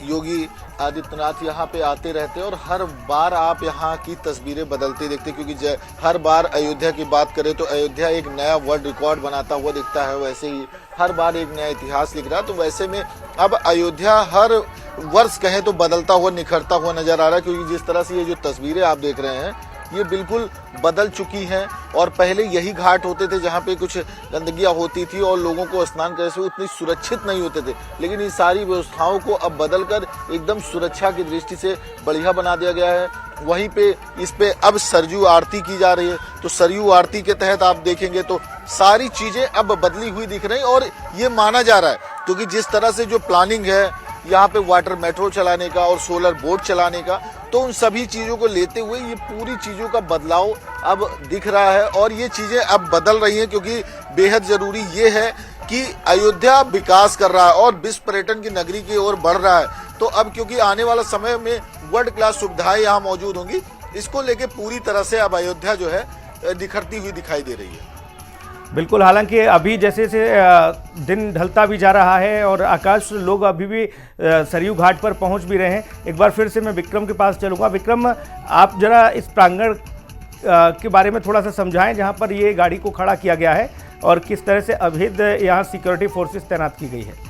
योगी आदित्यनाथ यहाँ पे आते रहते हैं और हर बार आप यहाँ की तस्वीरें बदलते देखते, क्योंकि हर बार अयोध्या की बात करें तो अयोध्या एक नया वर्ल्ड रिकॉर्ड बनाता हुआ दिखता है, वैसे ही हर बार एक नया इतिहास लिख रहा है। तो वैसे में अब अयोध्या हर वर्ष कहें तो बदलता हुआ, निखरता हुआ नजर आ रहा है, क्योंकि जिस तरह से ये जो तस्वीरें आप देख रहे हैं ये बिल्कुल बदल चुकी हैं। और पहले यही घाट होते थे जहाँ पे कुछ गंदगियाँ होती थी और लोगों को स्नान करने से उतनी सुरक्षित नहीं होते थे, लेकिन इन सारी व्यवस्थाओं को अब बदलकर एकदम सुरक्षा की दृष्टि से बढ़िया बना दिया गया है। वहीं पे इस पे अब सरयू आरती की जा रही है, तो सरयू आरती के तहत आप देखेंगे तो सारी चीजें अब बदली हुई दिख रही हैं। और ये माना जा रहा है क्योंकि जिस तरह से जो प्लानिंग है यहाँ पे वाटर मेट्रो चलाने का और सोलर बोट चलाने का, तो उन सभी चीजों को लेते हुए ये पूरी चीजों का बदलाव अब दिख रहा है। और ये चीजें अब बदल रही हैं क्योंकि बेहद जरूरी ये है कि अयोध्या विकास कर रहा है और विश्व पर्यटन की नगरी की ओर बढ़ रहा है। तो अब क्योंकि आने वाला समय में वर्ल्ड क्लास सुविधाएं यहाँ मौजूद होंगी, इसको लेके पूरी तरह से अब अयोध्या जो है निखरती हुई दिखाई दे रही है। बिल्कुल, हालांकि अभी जैसे से दिन ढलता भी जा रहा है और आकाश, लोग अभी भी सरयू घाट पर पहुंच भी रहे हैं। एक बार फिर से मैं विक्रम के पास चलूंगा। विक्रम, आप जरा इस प्रांगण के बारे में थोड़ा सा समझाएं जहां पर ये गाड़ी को खड़ा किया गया है और किस तरह से अवैध यहाँ सिक्योरिटी फोर्सेस तैनात की गई है।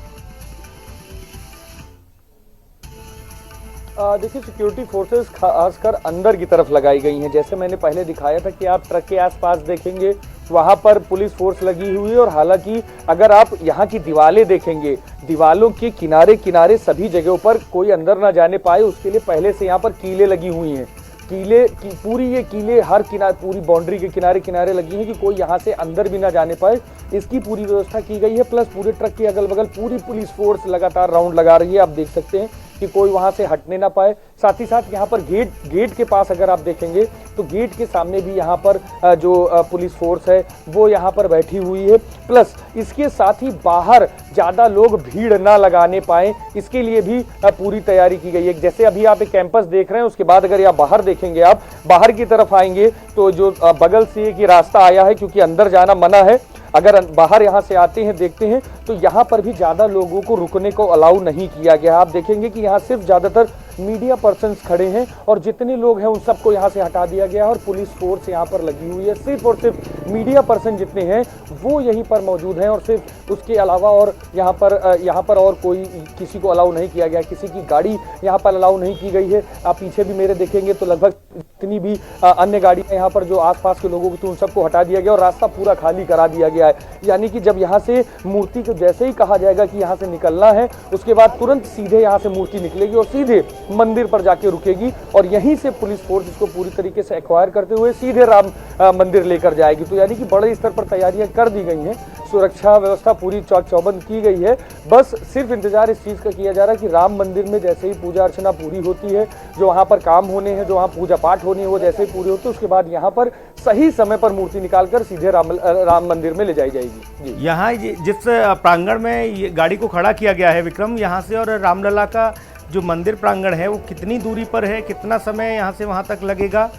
देखिए, सिक्योरिटी फोर्सेस खासकर अंदर की तरफ लगाई गई हैं। जैसे मैंने पहले दिखाया था कि आप ट्रक के आसपास देखेंगे वहां पर पुलिस फोर्स लगी हुई है, और हालांकि अगर आप यहाँ की दीवारें देखेंगे, दीवालों के किनारे किनारे सभी जगहों पर कोई अंदर ना जाने पाए उसके लिए पहले से यहाँ पर कीलें लगी हुई हैं। कीले की पूरी ये कीले हर किनारे, पूरी बाउंड्री के किनारे किनारे लगी हैं कि कोई यहाँ से अंदर भी ना जाने पाए, इसकी पूरी व्यवस्था की गई है। प्लस पूरे ट्रक के अगल बगल पूरी पुलिस फोर्स लगातार राउंड लगा रही है। आप देख सकते हैं कि कोई वहां से हटने ना पाए। साथ ही साथ यहाँ पर गेट के पास अगर आप देखेंगे तो गेट के सामने भी यहाँ पर जो पुलिस फोर्स है वो यहाँ पर बैठी हुई है। प्लस इसके साथ ही बाहर ज्यादा लोग भीड़ ना लगाने पाए, इसके लिए भी पूरी तैयारी की गई है। जैसे अभी आप एक कैंपस देख रहे हैं, उसके बाद अगर आप बाहर देखेंगे, आप बाहर की तरफ आएंगे तो जो बगल से एक रास्ता आया है, क्योंकि अंदर जाना मना है, अगर बाहर यहाँ से आते हैं देखते हैं तो यहाँ पर भी ज्यादा लोगों को रुकने को अलाउ नहीं किया गया। आप देखेंगे कि यहाँ सिर्फ ज्यादातर मीडिया पर्सन्स खड़े हैं और जितने लोग हैं उन सबको यहाँ से हटा दिया गया है और पुलिस फोर्स यहाँ पर लगी हुई है। सिर्फ और सिर्फ मीडिया पर्सन जितने हैं वो यहीं पर मौजूद हैं और सिर्फ उसके अलावा और यहाँ पर और कोई किसी को अलाउ नहीं किया गया, किसी की गाड़ी यहाँ पर अलाउ नहीं की गई है। आप पीछे भी मेरे देखेंगे तो लगभग जितनी भी अन्य गाड़ियाँ यहाँ पर जो आसपास के लोगों को, उन सबको हटा दिया गया और रास्ता पूरा खाली करा दिया गया है। यानी कि जब यहाँ से मूर्ति को जैसे ही कहा जाएगा कि यहाँ से निकलना है, उसके बाद तुरंत सीधे यहाँ से मूर्ति निकलेगी और सीधे मंदिर पर जाके रुकेगी और यहीं से पुलिस फोर्स इसको पूरी तरीके से एक्वायर करते हुए सीधे राम मंदिर लेकर जाएगी। तो यानी कि बड़े स्तर पर तैयारियां कर दी गई हैं, सुरक्षा व्यवस्था पूरी चौक चौबंद की गई है। बस सिर्फ इंतजार इस चीज का किया जा रहा है कि राम मंदिर में जैसे ही पूजा अर्चना पूरी होती है, जो वहां पर काम होने हैं, जो वहां पूजा पाठ होनी है, वो जैसे ही पूरी होती है, उसके बाद यहाँ पर सही समय पर मूर्ति निकालकर सीधे राम मंदिर में ले जाई जाएगी। यहाँ जिस प्रांगण में ये गाड़ी को खड़ा किया गया है विक्रम, यहाँ से और रामलला का जो मंदिर प्रांगण है वो कितनी दूरी पर है, कितना समय यहाँ से वहाँ तक लगेगा?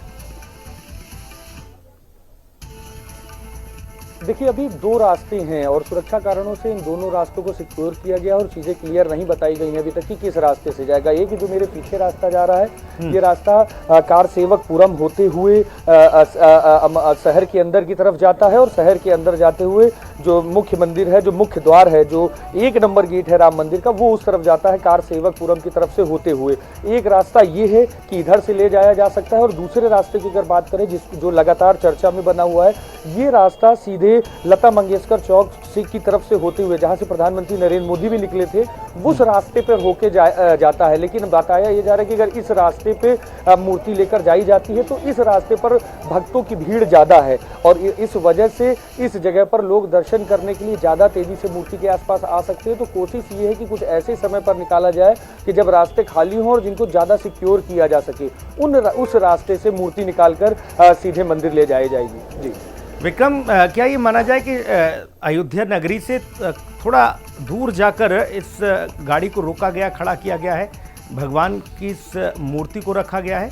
देखिए अभी दो रास्ते हैं और सुरक्षा कारणों से इन दोनों रास्तों को सिक्योर किया गया और चीजें क्लियर नहीं बताई गई हैं अभी तक कि किस रास्ते से जाएगा। एक जो मेरे पीछे रास्ता जा रहा है, ये रास्ता कार सेवकपुरम होते हुए शहर के अंदर की तरफ जाता है और शहर के अंदर जाते हुए जो मुख्य मंदिर है, जो मुख्य द्वार है, जो 1 नंबर गेट है राम मंदिर का, वो उस तरफ जाता है कार सेवकपुरम की तरफ से होते हुए। एक रास्ता ये है कि इधर से ले जाया जा सकता है और दूसरे रास्ते की अगर बात करें जो लगातार चर्चा में बना हुआ है, ये रास्ता सीधे लता मंगेशकर चौक की तरफ से होते हुए, जहां से प्रधानमंत्री नरेंद्र मोदी भी निकले थे, उस रास्ते पर होके जाता है। लेकिन बताया ये जा रहा है कि अगर इस रास्ते पे मूर्ति लेकर जाई जाती है तो इस रास्ते पर भक्तों की भीड़ ज्यादा है और इस वजह से इस जगह पर लोग दर्शन करने के लिए ज्यादा तेजी से मूर्ति के आसपास आ सकते हैं। तो कोशिश ये है कि कुछ ऐसे समय पर निकाला जाए कि जब रास्ते खाली हों और जिनको ज्यादा सिक्योर किया जा सके, उस रास्ते से मूर्ति निकालकर सीधे मंदिर ले जाई जाएगी। जी विक्रम, क्या ये माना जाए कि अयोध्या नगरी से थोड़ा दूर जाकर इस गाड़ी को रोका गया, खड़ा किया गया है, भगवान की इस मूर्ति को रखा गया है?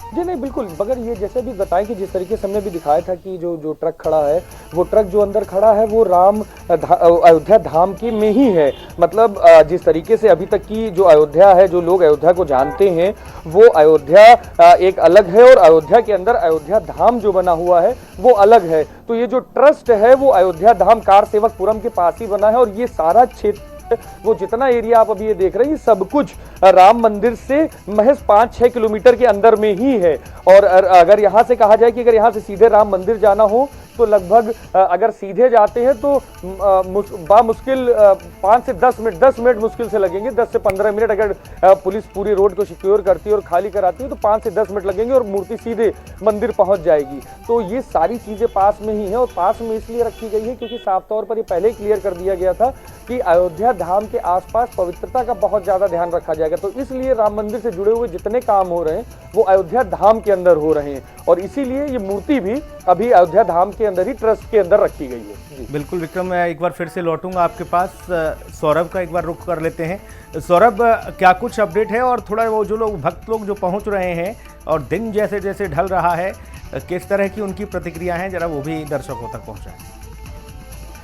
जी नहीं, बिल्कुल। मगर ये जैसे भी बताएं कि जिस तरीके से हमने भी दिखाया था कि जो ट्रक खड़ा है, वो ट्रक जो अंदर खड़ा है वो अयोध्या धाम के में ही है। मतलब जिस तरीके से अभी तक की जो अयोध्या है, जो लोग अयोध्या को जानते हैं, वो अयोध्या एक अलग है और अयोध्या के अंदर अयोध्या धाम जो बना हुआ है वो अलग है। तो ये जो ट्रस्ट है वो अयोध्या धाम कार सेवकपुरम के पास ही बना है और ये सारा क्षेत्र, वो जितना एरिया आप अभी ये देख रहे हैं, सब कुछ राम मंदिर से महज 5-6 किलोमीटर के अंदर में ही है। और अगर यहाँ से कहा जाए कि अगर यहाँ से सीधे राम मंदिर जाना हो तो लगभग अगर सीधे जाते हैं तो बामुश्किल 5 से 10 मिनट मुश्किल से लगेंगे। 10 से 15 मिनट अगर पुलिस पूरी रोड को सिक्योर करती है और खाली कराती है तो 5 से 10 मिनट लगेंगे और मूर्ति सीधे मंदिर पहुंच जाएगी। तो ये सारी चीजें पास में ही है और पास में इसलिए रखी गई है क्योंकि साफ तौर पर ये पहले ही क्लियर कर दिया गया था कि अयोध्या धाम के आसपास पवित्रता का बहुत ज्यादा ध्यान रखा जाएगा। तो इसलिए राम मंदिर से जुड़े हुए जितने काम हो रहे हैं वो अयोध्या धाम के अंदर हो रहे हैं और इसीलिए ये मूर्ति भी अभी अयोध्या धाम के अंदर ही ट्रस्ट के अंदर रखी गई है। बिल्कुल विक्रम, मैं एक बार फिर से लौटूंगा आपके पास। सौरभ का एक बार रुख कर लेते हैं। सौरभ, क्या कुछ अपडेट है और थोड़ा वो जो लोग भक्त लोग जो पहुंच रहे हैं और दिन जैसे जैसे ढल रहा है, किस तरह की उनकी प्रतिक्रिया है, जरा वो भी दर्शकों तक पहुंचाएं।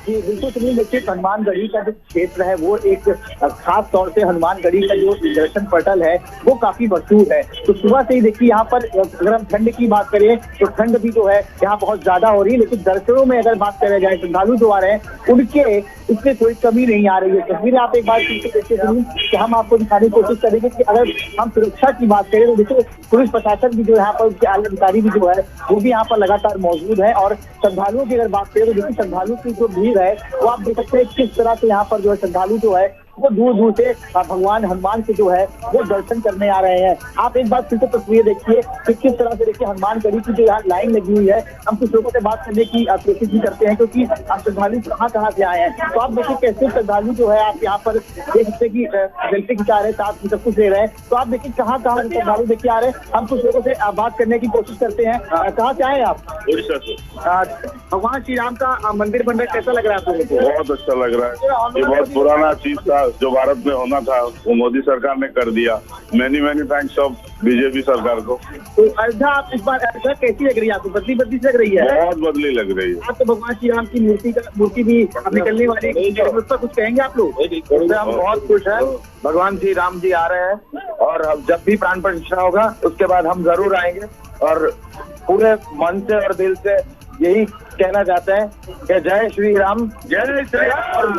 जी बिल्कुल सुनील, देखिए हनुमानगढ़ी का जो क्षेत्र है वो एक खास तौर से हनुमानगढ़ी का जो दर्शन पटल है वो काफी मशहूर है। तो सुबह से ही देखिए यहाँ पर अगर हम ठंड की बात करें तो ठंड भी जो है यहाँ बहुत ज्यादा हो रही है, लेकिन दर्शनों में अगर बात करें जाए, श्रद्धालु जो आ रहे हैं उनके उसमें कोई कमी नहीं आ रही है। तस्वीरें आप एक बार देखिए सुनील कि हम आपको दिखाने की कोशिश करेंगे कि अगर हम सुरक्षा की बात करें तो देखिए पुलिस प्रशासन भी जो यहाँ पर, उसके आला अधिकारी भी जो है वो भी यहाँ पर लगातार मौजूद है। और श्रद्धालुओं की अगर बात करें तो देखिए श्रद्धालुओं की जो भीड़ है वो आप देख सकते हैं किस तरह से यहाँ पर जो है श्रद्धालु जो है वो दूर दूर से भगवान हनुमान के जो है वो दर्शन करने आ रहे हैं। आप एक बार फिर से तस्वीर देखिए कि किस तरह से देखिए हनुमान गढ़ी की जो यहाँ लाइन लगी हुई है। हम कुछ लोगों से बात करने की कोशिश भी करते हैं क्योंकि श्रद्धालु कहाँ से आए हैं। तो आप देखिए कैसे श्रद्धालु जो है आप यहाँ पर देख सकते कि सेल्फी खिंचा रहे हैं, साथ सब कुछ ले रहे हैं। तो आप देखिए कहाँ श्रद्धालु देखिए आ रहे हैं। हम कुछ लोगों से बात करने की कोशिश करते हैं। कहाँ से आए हैं आप? उड़ीसा से। भगवान श्री राम का मंदिर बन रहा है, कैसा लग रहा है आपको? बहुत अच्छा लग रहा है। ये बहुत पुराना चीज था जो भारत में होना था, वो मोदी सरकार ने कर दिया। मैनी थैंक्स ऑफ बीजेपी सरकार को। तो अयोध्या आप इस बार अयोध्या कैसी लग रही है आपको? बदली से लग रही है? बहुत बदली लग रही है। आप तो भगवान श्री राम की मूर्ति भी निकलने वाली है, उस पर कुछ कहेंगे आप लोग? हम बहुत खुश हैं। भगवान श्री राम जी आ रहे हैं और जब भी प्राण प्रतिष्ठा होगा उसके बाद हम जरूर आएंगे और पूरे मन से और दिल से यही कहना चाहते हैं कि जय श्री राम, जय श्री राम।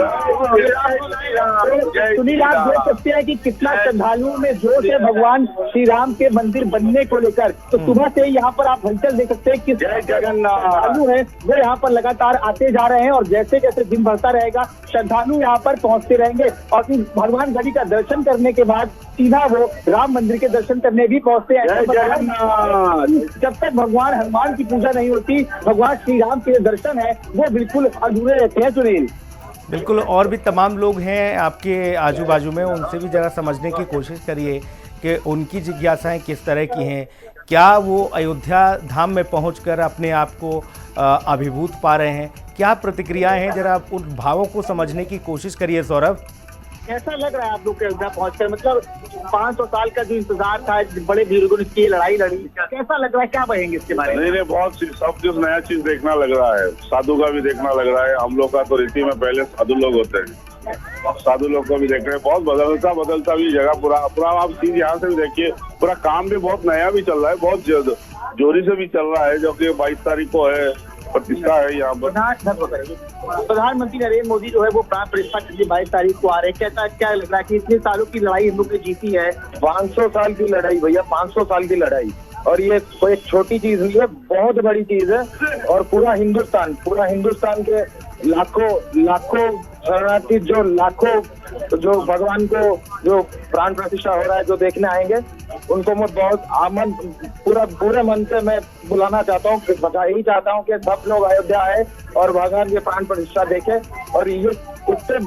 सुनील, आप देख सकते हैं कि कितना श्रद्धालुओं में जोश है भगवान श्री राम के मंदिर बनने को लेकर। तो सुबह से यहाँ पर आप हलचल देख सकते हैं कि जय जगन्नाथ श्रद्धालु है वो यहाँ पर लगातार आते जा रहे हैं और जैसे जैसे दिन बढ़ता रहेगा श्रद्धालु यहाँ पर पहुँचते रहेंगे और इस भगवान गढ़ी का दर्शन करने के बाद सीधा वो राम मंदिर के दर्शन करने भी पहुँचते हैं। जब तक भगवान हनुमान की पूजा नहीं होती, भगवान श्री राम के दर्शन है वो बिल्कुल अधूरे रहते हैं। सुनील, बिल्कुल, और भी तमाम लोग हैं आपके आजू बाजू में, उनसे भी ज़रा समझने की कोशिश करिए कि उनकी जिज्ञासाएं किस तरह की हैं। क्या वो अयोध्या धाम में पहुंचकर अपने आप को अभिभूत पा रहे हैं? क्या प्रतिक्रियाएं हैं? जरा आप उन भावों को समझने की कोशिश करिए। सौरभ, कैसा लग रहा है आप लोग के अयोध्या पहुंचकर? मतलब 500 साल का जो इंतजार था, बड़े बुजुर्गों ने की लड़ाई लड़ी, कैसा लग रहा है? क्या कहेंगे इसके बारे में? नहीं, बहुत सब कुछ नया चीज देखना लग रहा है। साधु का भी देखना लग रहा है। हम लोग का तो रीति में पहले साधु लोग होते हैं, साधु लोग को भी देख रहे हैं। बहुत बदलता भी जगह पूरा आप चीज यहाँ से भी देखिए। पूरा काम भी बहुत नया भी चल रहा है, बहुत जोरी से भी चल रहा है, जो कि 22 तारीख को है, प्रतिष्ठा है यहाँ पर। प्रधानमंत्री नरेंद्र मोदी जो है वो प्राण प्रतिष्ठा के लिए 22 तारीख को आ रहे हैं। क्या लग रहा है कि इतने सालों की लड़ाई हम लोग ने जीती है? 500 साल की लड़ाई भैया, 500 साल की लड़ाई। और ये कोई एक छोटी चीज नहीं है, बहुत बड़ी चीज है। और पूरा हिंदुस्तान के लाखों शरणार्थी जो भगवान को जो प्राण प्रतिष्ठा हो रहा है जो देखने आएंगे, उनको मैं बहुत पूरे मन से मैं बुलाना चाहता हूँ, यही चाहता हूँ कि सब लोग अयोध्या आए और भगवान के प्राण प्रतिष्ठा देखें। और ये इससे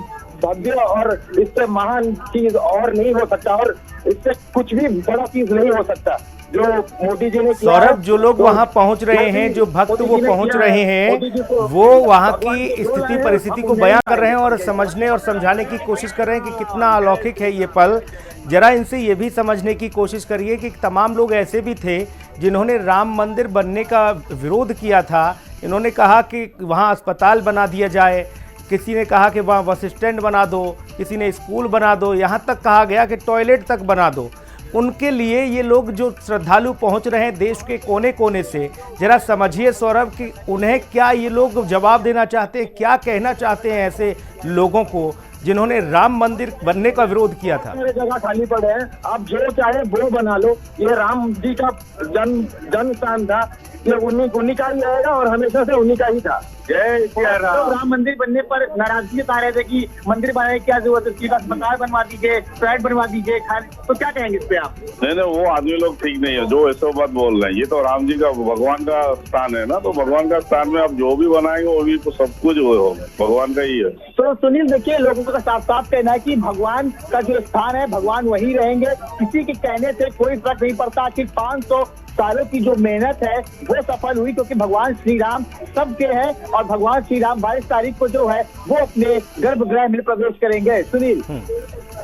भव्य और इससे महान चीज और नहीं हो सकता, और इससे कुछ भी बड़ा चीज नहीं हो सकता जो मोदी जी ने किया। सौरभ, जो लोग वहां पहुंच रहे हैं, जो भक्त वो पहुंच रहे हैं, वो वहां की स्थिति परिस्थिति को बयां कर रहे हैं और समझने और समझाने की कोशिश कर रहे हैं कि कितना अलौकिक है ये पल। जरा इनसे ये भी समझने की कोशिश करिए कि तमाम लोग ऐसे भी थे जिन्होंने राम मंदिर बनने का विरोध किया था। इन्होंने कहा कि वहाँ अस्पताल बना दिया जाए, किसी ने कहा कि वहाँ बस स्टैंड बना दो, किसी ने स्कूल बना दो, यहाँ तक कहा गया कि टॉयलेट तक बना दो। उनके लिए ये लोग जो श्रद्धालु पहुंच रहे हैं देश के कोने कोने से, जरा समझिए सौरभ कि उन्हें क्या ये लोग जवाब देना चाहते हैं, क्या कहना चाहते हैं ऐसे लोगों को जिन्होंने राम मंदिर बनने का विरोध किया था। जगह खाली पड़े हैं, आप जो चाहे वो बना लो। ये राम जी का जन्म स्थान था, ये उन्हीं का ही रहेगा और हमेशा से उन्हीं का ही था। जय श्री राम। राम मंदिर बनने पर नाराजगी जता रहे थे कि मंदिर बनाने की क्या जरूरत है, उसकी अस्पताल बनवा दीजिए, फ्लैट बनवा दीजिए, तो क्या कहेंगे इस पे आप? नहीं, वो आदमी लोग ठीक नहीं है जो ऐसा बात बोल रहे हैं। ये तो राम जी का भगवान का स्थान है ना, तो भगवान का स्थान में आप जो भी बनाएंगे वो भी तो सब कुछ वो भगवान का ही है। तो सुनील देखिए, लोगों का साफ साफ कहना है कि भगवान का जो स्थान है भगवान वही रहेंगे। किसी के कहने से कोई फर्क नहीं पड़ता कि 500 सालों की जो मेहनत है वो सफल हुई, क्योंकि भगवान श्री राम सबके हैं और भगवान श्री राम 22 तारीख को जो है वो अपने गर्भगृह में प्रवेश करेंगे। सुनील,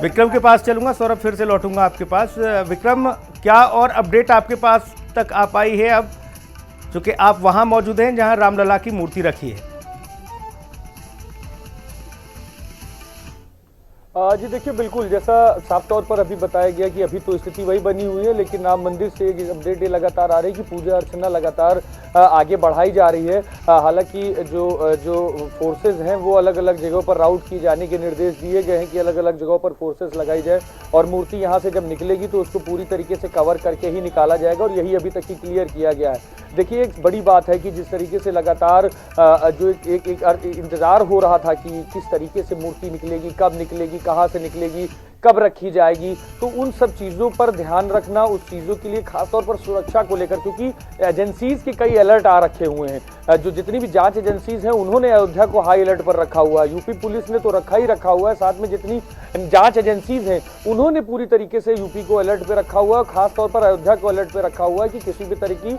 विक्रम के पास चलूंगा। सौरभ, फिर से लौटूंगा आपके पास। विक्रम, क्या और अपडेट आपके पास तक आ पाई है अब, चूंकि आप वहां मौजूद हैं जहां रामलला की मूर्ति रखी है? जी देखिए, बिल्कुल जैसा साफ तौर पर अभी बताया गया कि अभी तो स्थिति वही बनी हुई है, लेकिन राम मंदिर से अपडेट ये लगातार आ रही है कि पूजा अर्चना लगातार आगे बढ़ाई जा रही है। हालांकि जो फोर्सेज हैं वो अलग अलग जगहों पर राउट की जाने के निर्देश दिए गए हैं कि अलग अलग जगहों पर फोर्सेज लगाई जाए और मूर्ति यहाँ से जब निकलेगी तो उसको पूरी तरीके से कवर करके ही निकाला जाएगा, और यही अभी तक ही क्लियर किया गया है। देखिए, एक बड़ी बात है कि जिस तरीके से लगातार जो एक इंतजार हो रहा था कि किस तरीके से मूर्ति निकलेगी, कब निकलेगी, कहाँ से निकलेगी, कब रखी जाएगी, तो उन सब चीज़ों पर ध्यान रखना, उस चीज़ों के लिए खासतौर पर सुरक्षा को लेकर, क्योंकि एजेंसीज के कई अलर्ट आ रखे हुए हैं। जो जितनी भी जांच एजेंसीज हैं उन्होंने अयोध्या को हाई अलर्ट पर रखा हुआ है। यूपी पुलिस ने तो रखा हुआ है, साथ में जितनी जांच एजेंसीज हैं उन्होंने पूरी तरीके से यूपी को अलर्ट पे रखा हुआ है, खासतौर पर अयोध्या को अलर्ट पे रखा हुआ है कि किसी भी तरीके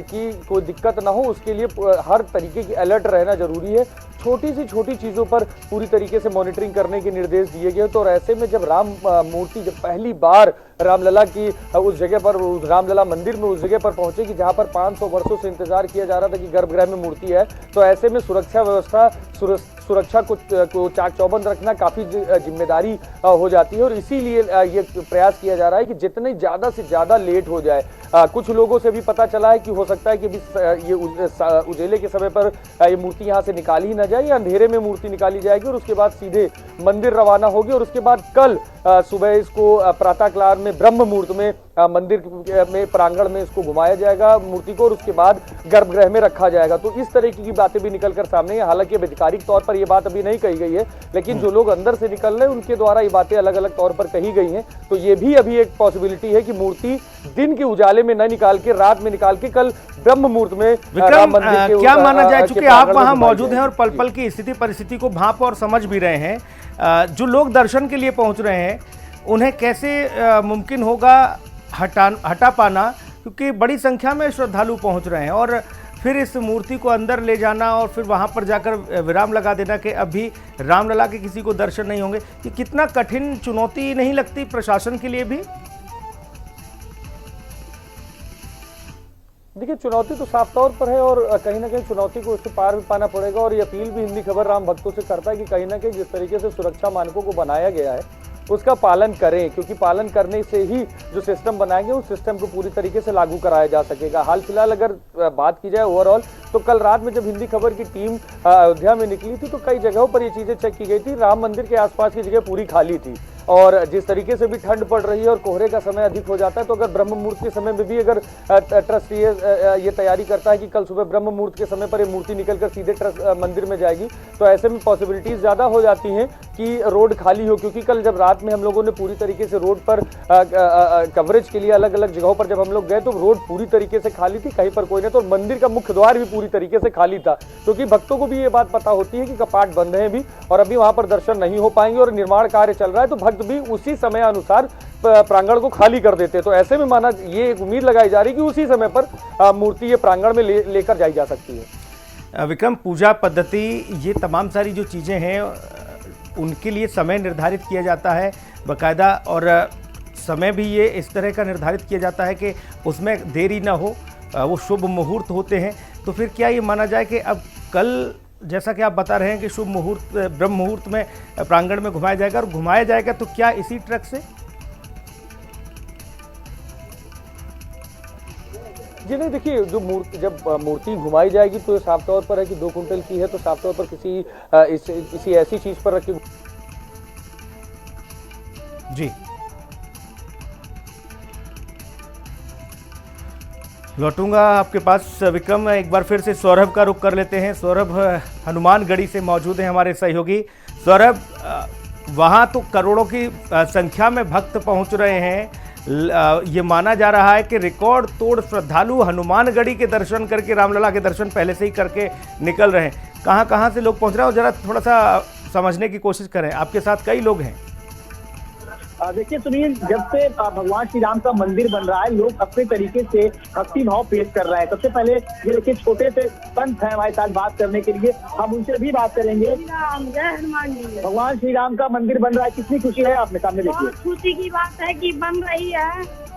की कोई दिक्कत ना हो, उसके लिए हर तरीके की अलर्ट रहना जरूरी है। छोटी से छोटी चीज़ों पर पूरी तरीके से मॉनिटरिंग करने के निर्देश दिए गए। तो ऐसे में जब राम मूर्ति जब पहली बार रामलला की उस जगह पर, उस रामलला मंदिर में उस जगह पर पहुंचेगी जहां पर 500 वर्षों से इंतजार किया जा रहा था कि गर्भगृह में मूर्ति है, तो ऐसे में सुरक्षा व्यवस्था, सुरक्षा को चाक चौबंद रखना काफ़ी जिम्मेदारी हो जाती है। और इसीलिए ये प्रयास किया जा रहा है कि जितने ज़्यादा से ज़्यादा लेट हो जाए। कुछ लोगों से भी पता चला है कि हो सकता है कि ये उजेले के समय पर ये मूर्ति यहाँ से निकाली ही न जाए, या अंधेरे में मूर्ति निकाली जाएगी और उसके बाद सीधे मंदिर रवाना होगी, और उसके बाद कल सुबह इसको प्रातःकाल में ब्रह्म मुहूर्त में मंदिर में प्रांगण में इसको घुमाया जाएगा मूर्ति को, और उसके बाद गर्भगृह में रखा जाएगा। तो इस तरीके की बातें भी निकल कर सामने है। हालांकि आधिकारिक तौर पर ये बात अभी नहीं कही गई है, लेकिन जो लोग अंदर से निकल रहे हैं उनके द्वारा ये बातें अलग अलग तौर पर कही गई हैं। तो ये भी अभी एक पॉसिबिलिटी है कि मूर्ति दिन के उजाले में न निकाल के रात में निकाल के कल ब्रह्म मुहूर्त में राम मंदिर के क्या माना जाए, चूंकि आप वहां मौजूद हैं और पल पल की स्थिति परिस्थिति को भांप और समझ भी रहे हैं, जो लोग दर्शन के लिए पहुंच रहे हैं उन्हें कैसे मुमकिन होगा हटा पाना, क्योंकि बड़ी संख्या में श्रद्धालु पहुंच रहे हैं, और फिर इस मूर्ति को अंदर ले जाना और फिर वहां पर जाकर विराम लगा देना कि अभी रामलला के किसी को दर्शन नहीं होंगे, ये कितना कठिन चुनौती नहीं लगती प्रशासन के लिए भी? देखिए, चुनौती तो साफ तौर पर है, और कहीं ना कहीं चुनौती को उससे पार भी पाना पड़ेगा। और ये अपील भी हिंदी खबर राम भक्तों से करता है कि कहीं ना कहीं जिस तरीके से सुरक्षा मानकों को बनाया गया है उसका पालन करें, क्योंकि पालन करने से ही जो सिस्टम बनाएंगे उस सिस्टम को पूरी तरीके से लागू कराया जा सकेगा। हाल फिलहाल अगर बात की जाए ओवरऑल, तो कल रात में जब हिंदी खबर की टीम अयोध्या में निकली थी तो कई जगहों पर ये चीज़ें चेक की गई थी। राम मंदिर के आसपास की जगह पूरी खाली थी, और जिस तरीके से भी ठंड पड़ रही है और कोहरे का समय अधिक हो जाता है, तो अगर ब्रह्म मुहूर्त के समय में भी अगर ट्रस्ट ये तैयारी करता है कि कल सुबह ब्रह्म मुहूर्त के समय पर ये मूर्ति निकलकर सीधे ट्रस्ट मंदिर में जाएगी, तो ऐसे में पॉसिबिलिटीज ज़्यादा हो जाती हैं कि रोड खाली हो। क्योंकि कल जब रात में हम लोगों ने पूरी तरीके से रोड पर कवरेज के लिए अलग अलग जगहों पर जब हम लोग गए तो रोड पूरी तरीके से खाली थी, कहीं पर कोई नहीं। तो मंदिर का मुख्य द्वार भी पूरी तरीके से खाली था, क्योंकि भक्तों को भी ये बात पता होती है कि कपाट बंद है भी और अभी वहां पर दर्शन नहीं हो पाएंगे और निर्माण कार्य चल रहा है, तो भक्त भी उसी समय अनुसार प्रांगण को खाली कर देते। तो ऐसे में माना ये एक उम्मीद लगाई जा रही है कि उसी समय पर मूर्ति ये प्रांगण में लेकर जाई जा सकती है। विक्रम, पूजा पद्धति, ये तमाम सारी जो चीज़ें हैं उनके लिए समय निर्धारित किया जाता है बाकायदा, और समय भी ये इस तरह का निर्धारित किया जाता है कि उसमें देरी ना हो, वो शुभ मुहूर्त होते हैं। तो फिर क्या ये माना जाए कि अब कल जैसा कि आप बता रहे हैं कि शुभ मुहूर्त ब्रह्म मुहूर्त में प्रांगण में घुमाया जाएगा, और घुमाया जाएगा तो क्या इसी ट्रक से? जी नहीं, देखिए, जो जब मूर्ति घुमाई जाएगी तो साफ तौर पर है कि 2 कुंटल की है, तो साफ तौर पर किसी ऐसी चीज पर रखी। जी, लौटूंगा आपके पास विक्रम। एक बार फिर से सौरभ का रुख कर लेते हैं। सौरभ हनुमानगढ़ी से मौजूद हैं हमारे सहयोगी। सौरभ, वहाँ तो करोड़ों की संख्या में भक्त पहुँच रहे हैं, ये माना जा रहा है कि रिकॉर्ड तोड़ श्रद्धालु हनुमानगढ़ी के दर्शन करके, रामलला के दर्शन पहले से ही करके निकल रहे हैं। कहाँ कहाँ से लोग पहुँच रहे हैं, और जरा थोड़ा सा समझने की कोशिश करें। आपके साथ कई लोग हैं। देखिए सुनील, जब से भगवान श्री राम का मंदिर बन रहा है, लोग अपने तरीके से भक्ति भाव पेश कर रहे हैं। सबसे पहले ये देखिए, छोटे से संत हैं हमारे साथ बात करने के लिए, हम उनसे भी बात करेंगे। भगवान श्री राम का मंदिर बन रहा है, कितनी खुशी है आपने सामने देखिए। खुशी की बात है कि बन रही है,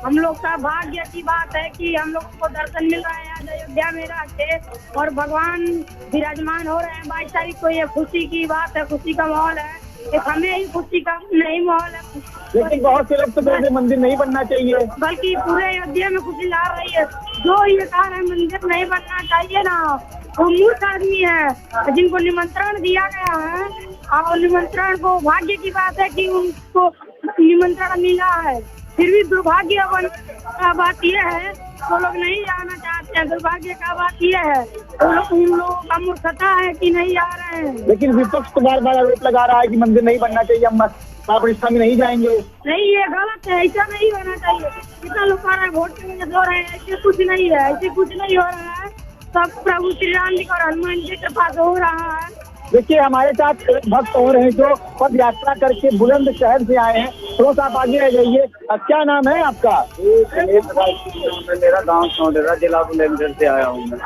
हम लोग का भाग्य की बात है कि हम लोग को दर्शन मिल रहा है आज अयोध्या में रह के, और भगवान विराजमान हो रहे हैं 22 तारीख को। ये खुशी की बात है, खुशी का माहौल है, एक हमें ही खुशी का नहीं माहौल है। लेकिन बहुत से लोग तो कहते हैं मंदिर नहीं बनना चाहिए, बल्कि पूरे अयोध्या में खुशी ला रही है। जो ये कह रहे हैं मंदिर नहीं बनना चाहिए ना, वो मूर्ख आदमी है जिनको निमंत्रण दिया गया है, और निमंत्रण को भाग्य की बात है कि उनको निमंत्रण मिला है, फिर भी दुर्भाग्य का बात यह है वो लोग नहीं आना चाहते हैं। दुर्भाग्य का बात यह है उन लोगों का मूर्खता है कि नहीं आ रहे हैं। लेकिन विपक्ष तो बार बार आरोप लगा रहा है कि मंदिर नहीं बनना चाहिए, हम परीक्षा में नहीं जाएंगे। नहीं, ये गलत है, ऐसा नहीं होना चाहिए। कितना लोग आ रहे हैं वोट के लिए हो रहे हैं, ऐसे कुछ नहीं है, ऐसे कुछ नहीं हो रहा है। सब प्रभु श्री राम जी और हनुमान जी के पास हो रहा है। देखिए हमारे साथ भक्त हो रहे हैं जो पद यात्रा करके बुलंदशहर से आए हैं। थोड़ा आप आगे रह जाइए। क्या नाम है आपका? मेरा गाँव सोडेरा, जिला बुलंदशहर से आया हूँ मैं।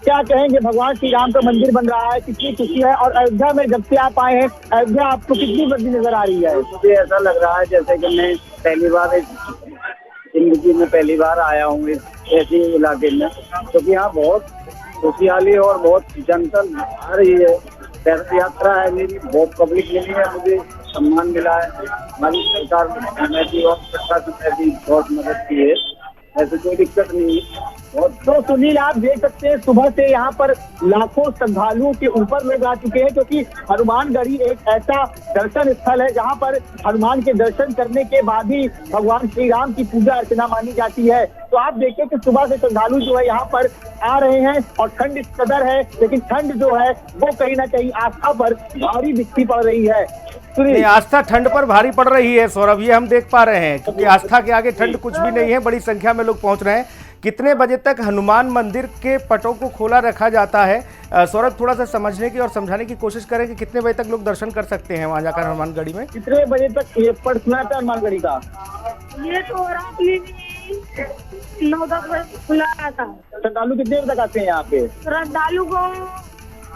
क्या कहेंगे, भगवान श्री राम का मंदिर बन रहा है, कितनी खुशी है? और अयोध्या में जब से आप आए हैं, अयोध्या आपको कितनी बड़ी नजर आ रही है? मुझे ऐसा लग रहा है जैसे कि मैं पहली बार जिंदगी में पहली बार आया हूँ इस ऐसे इलाके में, क्योंकि यहाँ बहुत खुशहाली और बहुत जनता आ रही है। तीर्थ यात्रा है मेरी, बहुत पब्लिक मिली है, मुझे सम्मान मिला है। हमारी सरकार ने भी और प्रशासन ने भी बहुत मदद की है, ऐसे कोई दिक्कत नहीं है। और तो सुनील, आप देख सकते हैं सुबह से यहाँ पर लाखों श्रद्धालुओं के ऊपर लोग आ चुके हैं, क्योंकि हनुमानगढ़ी एक ऐसा दर्शन स्थल है जहाँ पर हनुमान के दर्शन करने के बाद ही भगवान श्री राम की पूजा अर्चना मानी जाती है। तो आप देखें कि सुबह से श्रद्धालु जो है यहाँ पर आ रहे हैं और ठंड इस कदर है, लेकिन ठंड जो है वो कहीं ना कहीं आस्था पर भारी दिखती पड़ रही है। नहीं, आस्था ठंड पर भारी पड़ रही है सौरभ, ये हम देख पा रहे हैं, क्योंकि आस्था के आगे ठंड कुछ भी नहीं है। बड़ी संख्या में लोग पहुंच रहे हैं। कितने बजे तक हनुमान मंदिर के पटों को खोला रखा जाता है? सौरभ, थोड़ा सा समझने की और समझाने की कोशिश करें कि कितने बजे तक लोग दर्शन कर सकते हैं वहां जाकर हनुमानगढ़ी में? कितने बजे तक ये पट खुला था हनुमानगढ़ी का? ये तो रात में भी 9-10 बजे खुला था। श्रद्धालु कितने बजे तक आते हैं यहाँ पे? श्रद्धालु को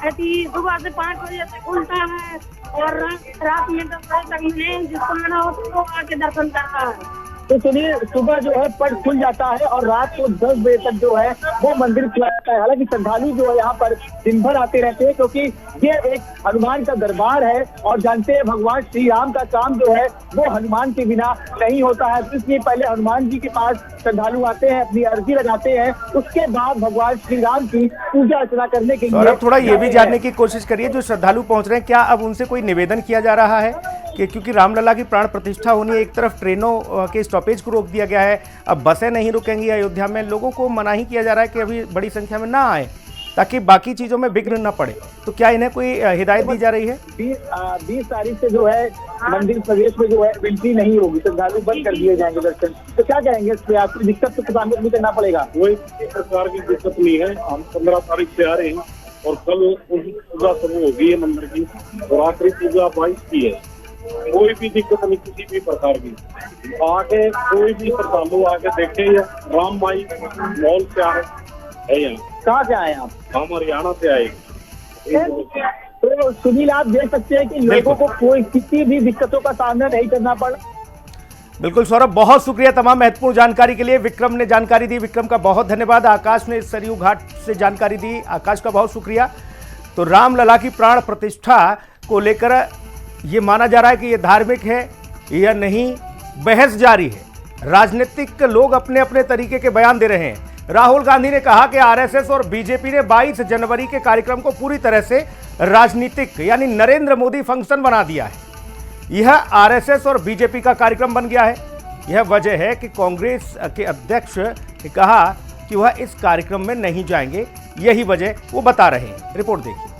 सुबह से 5 बजे से खुलता है और रात में 10 बजे तक में जिसको मना हो तो आके दर्शन करता है। तो सुनिए, सुबह जो है पट खुल जाता है और रात को 10 बजे तक जो है वो मंदिर खुला रहता है। हालांकि श्रद्धालु जो है यहाँ पर दिन भर आते रहते हैं, क्योंकि ये एक हनुमान का दरबार है और जानते हैं भगवान श्री राम का काम जो है वो हनुमान के बिना नहीं होता है। तो इसलिए पहले हनुमान जी के पास श्रद्धालु आते हैं, अपनी अर्जी लगाते हैं, उसके बाद भगवान श्री राम की पूजा अर्चना करने के लिए। थोड़ा ये भी जानने की कोशिश करिए, जो श्रद्धालु पहुंच रहे हैं, क्या अब उनसे कोई निवेदन किया जा रहा है कि क्योंकि रामलला की प्राण प्रतिष्ठा होनी है, एक तरफ ट्रेनों के स्टॉपेज को रोक दिया गया है, अब बसें नहीं रुकेंगी अयोध्या में, लोगों को मना ही किया जा रहा है कि अभी बड़ी संख्या में ना आए ताकि बाकी चीजों में विघ्न न पड़े, तो क्या इन्हें कोई हिदायत दी जा रही है? 20 तारीख से जो है मंदिर प्रवेश में जो है एंट्री नहीं होगी, श्रद्धालु बंद कर दिए जाएंगे दर्शन। तो क्या कहेंगे इस पे? आपकी दिक्कत तो सामने नहीं करना पड़ेगा? कोई प्रकार की दिक्कत नहीं है। हम 15 तारीख से आ रहे हैं और कल पूजा शुरू होगी है मंदिर की और आखिरी पूजा 22 की है। कोई भी दिक्कत नहीं किसी भी प्रकार की। आके कोई भी श्रद्धालु आके देखे, राम माई मॉल से आए है यहाँ। कहाँ से आए आप? हम हरियाणा से आए। तो सुनील, आप देख सकते हैं कि लोगों को कोई किसी भी दिक्कतों का सामना नहीं करना पड़ा। बिल्कुल सौरभ, बहुत शुक्रिया तमाम महत्वपूर्ण जानकारी के लिए। विक्रम ने जानकारी दी, विक्रम का बहुत धन्यवाद। आकाश ने सरयू घाट से जानकारी दी, आकाश का बहुत शुक्रिया। तो रामलला की प्राण प्रतिष्ठा को लेकर ये माना जा रहा है कि ये धार्मिक है या नहीं, बहस जारी है। राजनीतिक लोग अपने अपने तरीके के बयान दे रहे हैं। राहुल गांधी ने कहा कि आरएसएस और बीजेपी ने 22 जनवरी के कार्यक्रम को पूरी तरह से राजनीतिक यानी नरेंद्र मोदी फंक्शन बना दिया है। यह आरएसएस और बीजेपी का कार्यक्रम बन गया है। यह वजह है कि कांग्रेस के अध्यक्ष ने कहा कि वह इस कार्यक्रम में नहीं जाएंगे। यही वजह वो बता रहे हैं। रिपोर्ट देखिए।